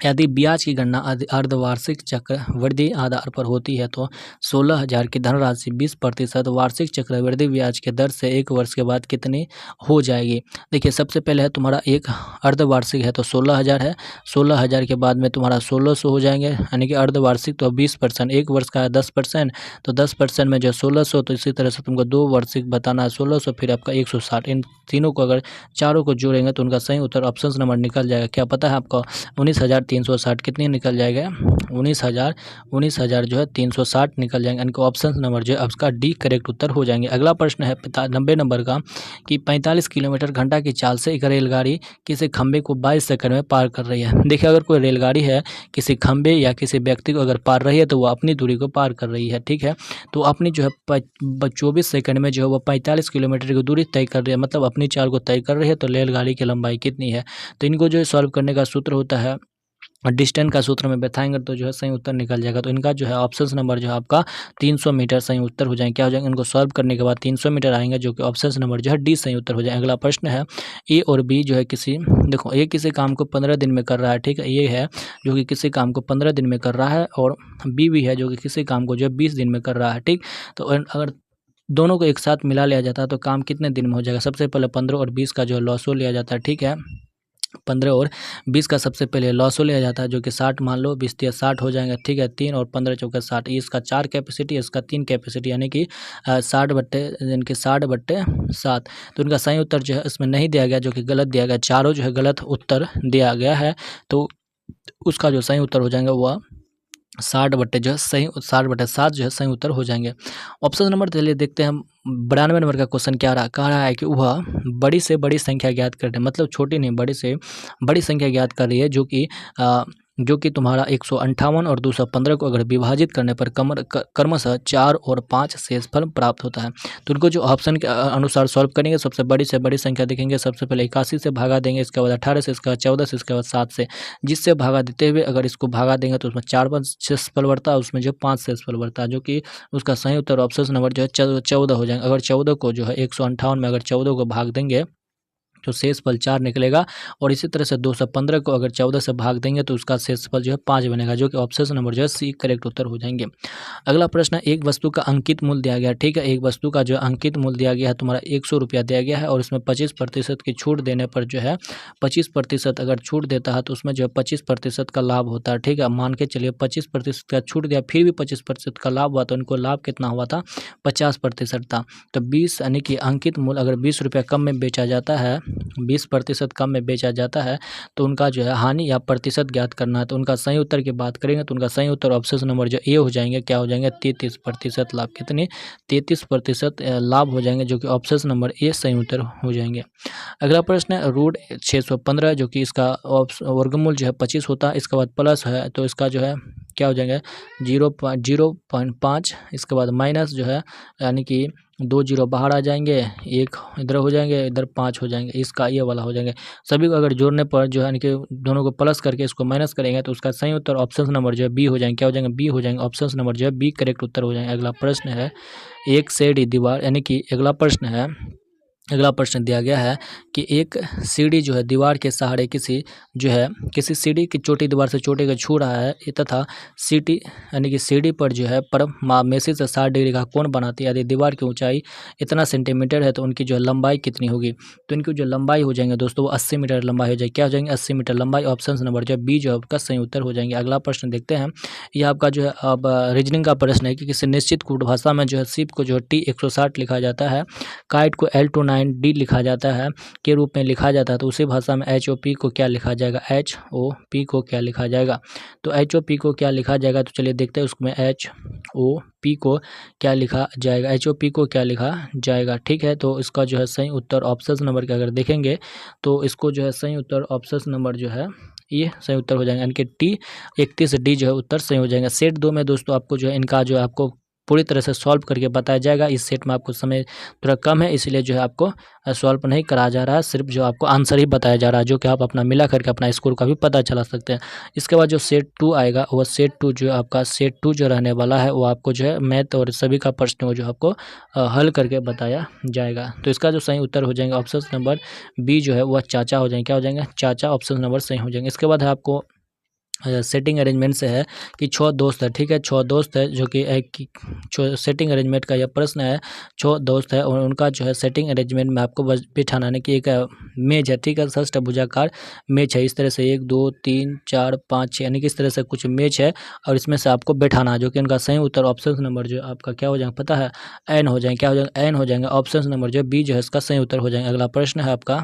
यदि ब्याज की गणना अर्धवार्षिक चक्रवृद्धि आधार पर होती है तो 16,000 की धनराशि 20% वार्षिक चक्रवृद्धि ब्याज के दर से 1 वर्ष के बाद कितनी हो जाएगी। देखिए सबसे पहले है तुम्हारा एक अर्धवार्षिक है तो 16,000 है, 16,000 के बाद में तुम्हारा 1600 हो जाएंगे यानी कि अर्धवार्षिक तो 20%, 1 वर्ष का है 10%, तो 10% में जो 1600, तो इसी तरह से तुमको 2 वार्षिक बताना है 1600, फिर आपका 160। इन तीनों को अगर चारों को जोड़ेंगे तो उनका सही उत्तर ऑप्शन नंबर निकल जाएगा। क्या पता है आपको 19,360 कितनी निकल जाएगा, 19,000 जो है 360 निकल जाएंगे। इनका ऑप्शन नंबर जो है आपका डी करेक्ट उत्तर हो जाएंगे। अगला प्रश्न है 90 नंबर का कि 45 किलोमीटर घंटा की चाल से एक रेलगाड़ी किसी खंबे को 22 सेकंड में पार कर रही है। देखिए अगर कोई रेलगाड़ी है किसी खंबे या किसी व्यक्ति को अगर पार रही है तो वो अपनी दूरी को पार कर रही है, ठीक है। तो अपनी जो है 24 सेकंड में जो है वो 45 किलोमीटर की दूरी तय कर रही है, मतलब अपनी चाल को तय कर रही है। तो रेलगाड़ी की लंबाई कितनी है, तो इनको जो है सॉल्व करने का सूत्र होता है डिस्टेंस का सूत्र में बैठाएंगे तो जो है सही उत्तर निकल जाएगा। तो इनका जो है ऑप्शन नंबर जो है आपका 300 मीटर सही उत्तर हो जाएंगे। क्या हो जाएंगे, इनको सॉल्व करने के बाद 300 मीटर आएंगे जो कि ऑप्शन नंबर जो है डी सही उत्तर हो जाएगा। अगला प्रश्न है ए और बी जो है देखो ए किसी काम को 15 दिन में कर रहा है, ठीक है। ये है जो कि किसी काम को 15 दिन में कर रहा है और बी भी है जो कि किसी काम को जो है 20 दिन में कर रहा है, ठीक। तो अगर दोनों को एक साथ मिला लिया जाता है तो काम कितने दिन में हो जाएगा। सबसे पहले 15 और 20 का जो है लॉसो लिया जाता है, ठीक है। 15 और 20 का सबसे पहले लॉसो लिया जाता है जो कि 60 मान लो, 20 या 60 हो जाएंगे, ठीक है। 3 और 15 चौके 60, इसका 4 कैपेसिटी, इसका 3 कैपेसिटी यानी कि 60/7। तो इनका सही उत्तर जो है इसमें नहीं दिया गया जो कि गलत दिया गया, चारों जो है गलत उत्तर दिया गया है। तो उसका जो सही उत्तर हो जाएगा वह 60/7 जो है सही उत्तर हो जाएंगे। ऑप्शन नंबर चलिए देखते हैं हम 92 नंबर का क्वेश्चन क्या रहा, कह रहा है कि वह बड़ी से बड़ी संख्या ज्ञात कर रहे हैं, मतलब छोटी नहीं बड़ी से बड़ी संख्या ज्ञात कर रही है जो कि तुम्हारा 158 और 215 को अगर विभाजित करने पर क्रमशः 4 और 5 शेषफल प्राप्त होता है। तो उनको जो ऑप्शन के अनुसार सॉल्व करेंगे सबसे बड़ी से बड़ी संख्या देखेंगे, सबसे पहले 81 से भागा देंगे, इसके बाद 18 से, इसके बाद 14 से, इसके बाद 7 से, जिससे भागा देते हुए अगर इसको भागा देंगे तो उसमें 4 शेषफल बढ़ता है, उसमें जो 5 शेषफल बढ़ता है, जो कि उसका सही उत्तर ऑप्शन नंबर जो है 14 हो जाएंगे। अगर 14 को जो है 158 में अगर 14 को भाग देंगे तो शेषफल 4 निकलेगा, और इसी तरह से 215 को अगर 14 से भाग देंगे तो उसका शेषफल जो है 5 बनेगा, जो कि ऑप्शन नंबर जो है सी करेक्ट उत्तर हो जाएंगे। अगला प्रश्न, एक वस्तु का अंकित मूल्य दिया गया, ठीक है। एक वस्तु का जो अंकित मूल्य दिया गया है तुम्हारा 100 रुपया दिया गया है और इसमें 25% की छूट देने पर जो है 25% अगर छूट देता है तो उसमें जो है 25% का लाभ होता है, ठीक है। मान के चलिए 25% का छूट दिया फिर भी 25% का लाभ हुआ तो इनको लाभ कितना हुआ था, 50% था। तो 20 यानी कि अंकित मूल्य अगर 20 रुपया कम में बेचा जाता है, 20% कम में बेचा जाता है तो उनका जो है हानि या प्रतिशत ज्ञात करना है। तो उनका सही उत्तर की बात करेंगे तो उनका सही उत्तर ऑप्शन नंबर जो ए हो जाएंगे, क्या हो जाएंगे 33% लाभ, कितनी 33% लाभ हो जाएंगे, जो कि ऑप्शन नंबर ए सही उत्तर हो जाएंगे। अगला प्रश्न है रूट 615 जो कि इसका वर्गमूल जो है 25 होता है, इसके बाद प्लस है तो इसका जो है क्या हो जाएंगे 0.5, इसके बाद माइनस जो है यानी कि 2 जीरो बाहर आ जाएंगे, 1 इधर हो जाएंगे, इधर 5 हो जाएंगे, इसका ये वाला हो जाएंगे। सभी को अगर जोड़ने पर जो है यानी कि दोनों को प्लस करके इसको माइनस करेंगे तो उसका सही उत्तर ऑप्शन नंबर जो है बी हो जाएंगे। क्या हो जाएंगे? बी हो जाएंगे। ऑप्शन नंबर जो है बी करेक्ट उत्तर हो जाएंगे। अगला प्रश्न है, एक सीढ़ी दीवार यानी कि अगला प्रश्न दिया गया है कि एक सीढ़ी जो है दीवार के सहारे किसी सीढ़ी की चोटी दीवार से चोटी को छू रहा है तथा सीढ़ी यानी कि सीढ़ी पर जो है मेसी से 60 डिग्री का कोण बनाती है। यदि दीवार की ऊंचाई इतना सेंटीमीटर है तो उनकी जो है लंबाई कितनी होगी? तो इनकी जो लंबाई हो जाएंगे दोस्तों वो 80 मीटर लंबाई हो जाएगी। क्या हो जाएंगे? 80 मीटर लंबाई। ऑप्शन नंबर जो है बी जो है आपका सही उत्तर हो जाएंगे। अगला प्रश्न देखते हैं, यह आपका जो है अब रीजनिंग का प्रश्न है कि किसी निश्चित कूट भाषा में जो है शिप को जो है T160 लिखा जाता है, काइट को L29D लिखा जाता है के रूप में लिखा जाता है, तो उसी भाषा में HOP को क्या लिखा जाएगा? HOP को क्या लिखा जाएगा? तो HOP को क्या लिखा जाएगा? तो चलिए देखते हैं उसमें HOP को क्या लिखा जाएगा। HOP को क्या लिखा जाएगा? ठीक है, तो इसका जो है सही उत्तर ऑप्शन नंबर का अगर देखेंगे तो इसको जो है सही उत्तर ऑप्शन नंबर जो है ये सही उत्तर हो जाएगा, यानी कि T31D जो है उत्तर सही हो जाएगा। सेट 2 में दोस्तों आपको जो है इनका जो है आपको पूरी तरह से सॉल्व करके बताया जाएगा। इस सेट में आपको समय थोड़ा कम है, इसलिए जो है आपको सॉल्व नहीं कराया जा रहा है, सिर्फ जो आपको आंसर ही बताया जा रहा है, जो कि आप अपना मिला करके अपना स्कोर का भी पता चला सकते हैं। इसके बाद जो सेट 2 आएगा वो सेट 2 जो आपका सेट 2 जो रहने वाला है वो आपको जो है मैथ और सभी का प्रश्न जो आपको हल करके बताया जाएगा। तो इसका जो सही उत्तर हो जाएगा ऑप्शन नंबर बी जो है वह चाचा हो जाएंगे। क्या हो जाएंगे? चाचा। ऑप्शन नंबर सही हो जाएंगे। इसके बाद है आपको सेटिंग अरेंजमेंट से है कि 6 दोस्त है, ठीक है, 6 दोस्त है जो कि एक सेटिंग अरेंजमेंट का यह प्रश्न है। 6 दोस्त है और उनका जो है सेटिंग अरेंजमेंट में आपको बिठाना है कि एक मेज है, ठीक है, षष्ठभुजाकार मेज है। इस तरह से 1 2 3 4 5 6 यानी कि इस तरह से कुछ मेज है और इसमें से आपको बैठाना है, जो कि उनका सही उत्तर ऑप्शन नंबर जो आपका क्या हो जाएगा पता है? एन हो जाएंगे। क्या हो जाएगा? एन हो जाएंगे। ऑप्शन नंबर जो बी जो है इसका सही उत्तर हो जाएगा। अगला प्रश्न है आपका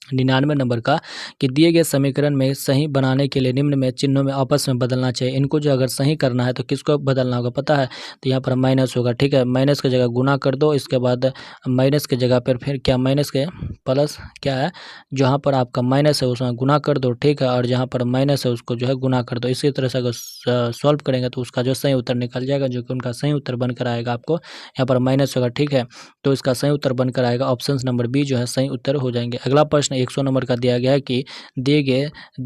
99 नंबर का कि दिए गए समीकरण में सही बनाने के लिए निम्न में चिन्हों में आपस में बदलना चाहिए। इनको जो अगर सही करना है तो किसको बदलना होगा पता है? तो यहाँ पर माइनस होगा, ठीक है, माइनस की जगह गुना कर दो, इसके बाद माइनस की जगह पर फिर क्या माइनस के प्लस क्या है, जहाँ पर आपका माइनस है उसमें गुना कर दो, ठीक है, और जहाँ पर माइनस है उसको जो है गुना कर दो। इसी तरह से अगर सॉल्व करेंगे तो उसका जो सही उत्तर निकल जाएगा, जो कि उनका सही उत्तर बनकर आएगा। आपको यहाँ पर माइनस होगा, ठीक है, तो इसका सही उत्तर बनकर आएगा ऑप्शन नंबर बी जो है सही उत्तर हो जाएंगे। अगला प्रश्न 100 नंबर का दिया गया है कि दिए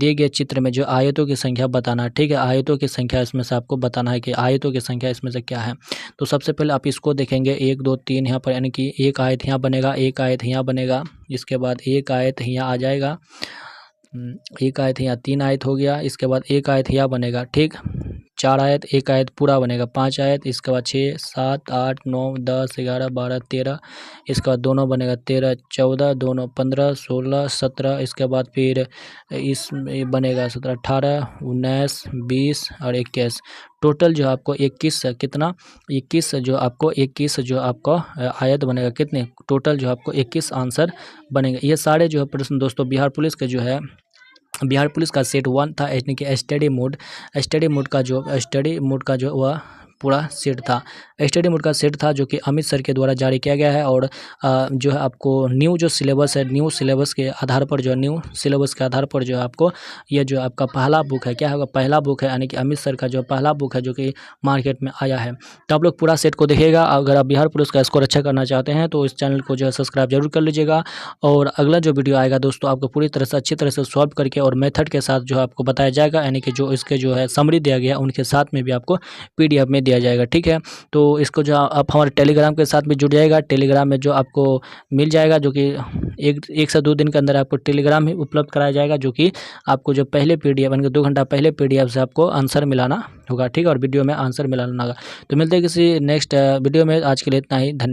गए चित्र में जो आयतों की संख्या बताना है, ठीक है, आयतों की संख्या इसमें से आपको बताना है कि आयतों की संख्या इसमें से क्या है। तो सबसे पहले आप इसको देखेंगे 1 2 3 यहाँ पर, यानी कि एक आयत यहाँ बनेगा, एक आयत यहाँ बनेगा, इसके बाद एक आयत यहाँ आ जाएगा, एक आयत यहाँ, 3 आयत हो गया, इसके बाद एक आयत यहाँ बनेगा, ठीक, 4 आयत, एक आयत पूरा बनेगा, 5 आयत, इसके बाद 6 7 8 9 10 11 12 13, इसके बाद दोनों बनेगा 13 14, दोनों 15 16 17, इसके बाद फिर इस बनेगा 17 18 19 20 और 21। टोटल जो आपको 21 कितना 21 जो आपको आयत बनेगा, कितने टोटल जो आपको 21 आंसर बनेंगे। ये सारे जो है प्रश्न दोस्तों बिहार पुलिस के जो है बिहार पुलिस का सेट 1 था, यानी कि स्टडी मोड का जो वह पूरा सेट था, स्टडी मोड का सेट था, जो कि अमित सर के द्वारा जारी किया गया है। और जो है आपको न्यू जो सिलेबस है, न्यू सिलेबस के आधार पर जो है आपको ये जो आपका पहला बुक है, क्या होगा पहला बुक है, यानी कि अमित सर का जो पहला बुक है जो कि मार्केट में आया है। तो आप लोग पूरा सेट को देखिएगा। अगर आप बिहार पुलिस का स्कोर अच्छा करना चाहते हैं तो इस चैनल को जो है सब्सक्राइब जरूर कर लीजिएगा। और अगला जो वीडियो आएगा दोस्तों आपको पूरी तरह से अच्छी तरह से सॉल्व करके और मेथड के साथ जो है आपको बताया जाएगा, यानी कि जो इसके जो है समरी दिया गया उनके साथ में भी आपको PDF में दिया जाएगा, ठीक है। तो इसको जो आप हमारे टेलीग्राम के साथ भी जुड़ जाएगा, टेलीग्राम में जो आपको मिल जाएगा, जो कि एक से 2 दिन के अंदर आपको टेलीग्राम ही उपलब्ध कराया जाएगा, जो कि आपको जो पहले PDF यानी कि 2 घंटा पहले PDF से आपको आंसर मिलाना होगा, ठीक है, और वीडियो में आंसर मिलाना होगा। तो मिलते हैं किसी नेक्स्ट वीडियो में, आज के लिए इतना ही। धन्यवाद।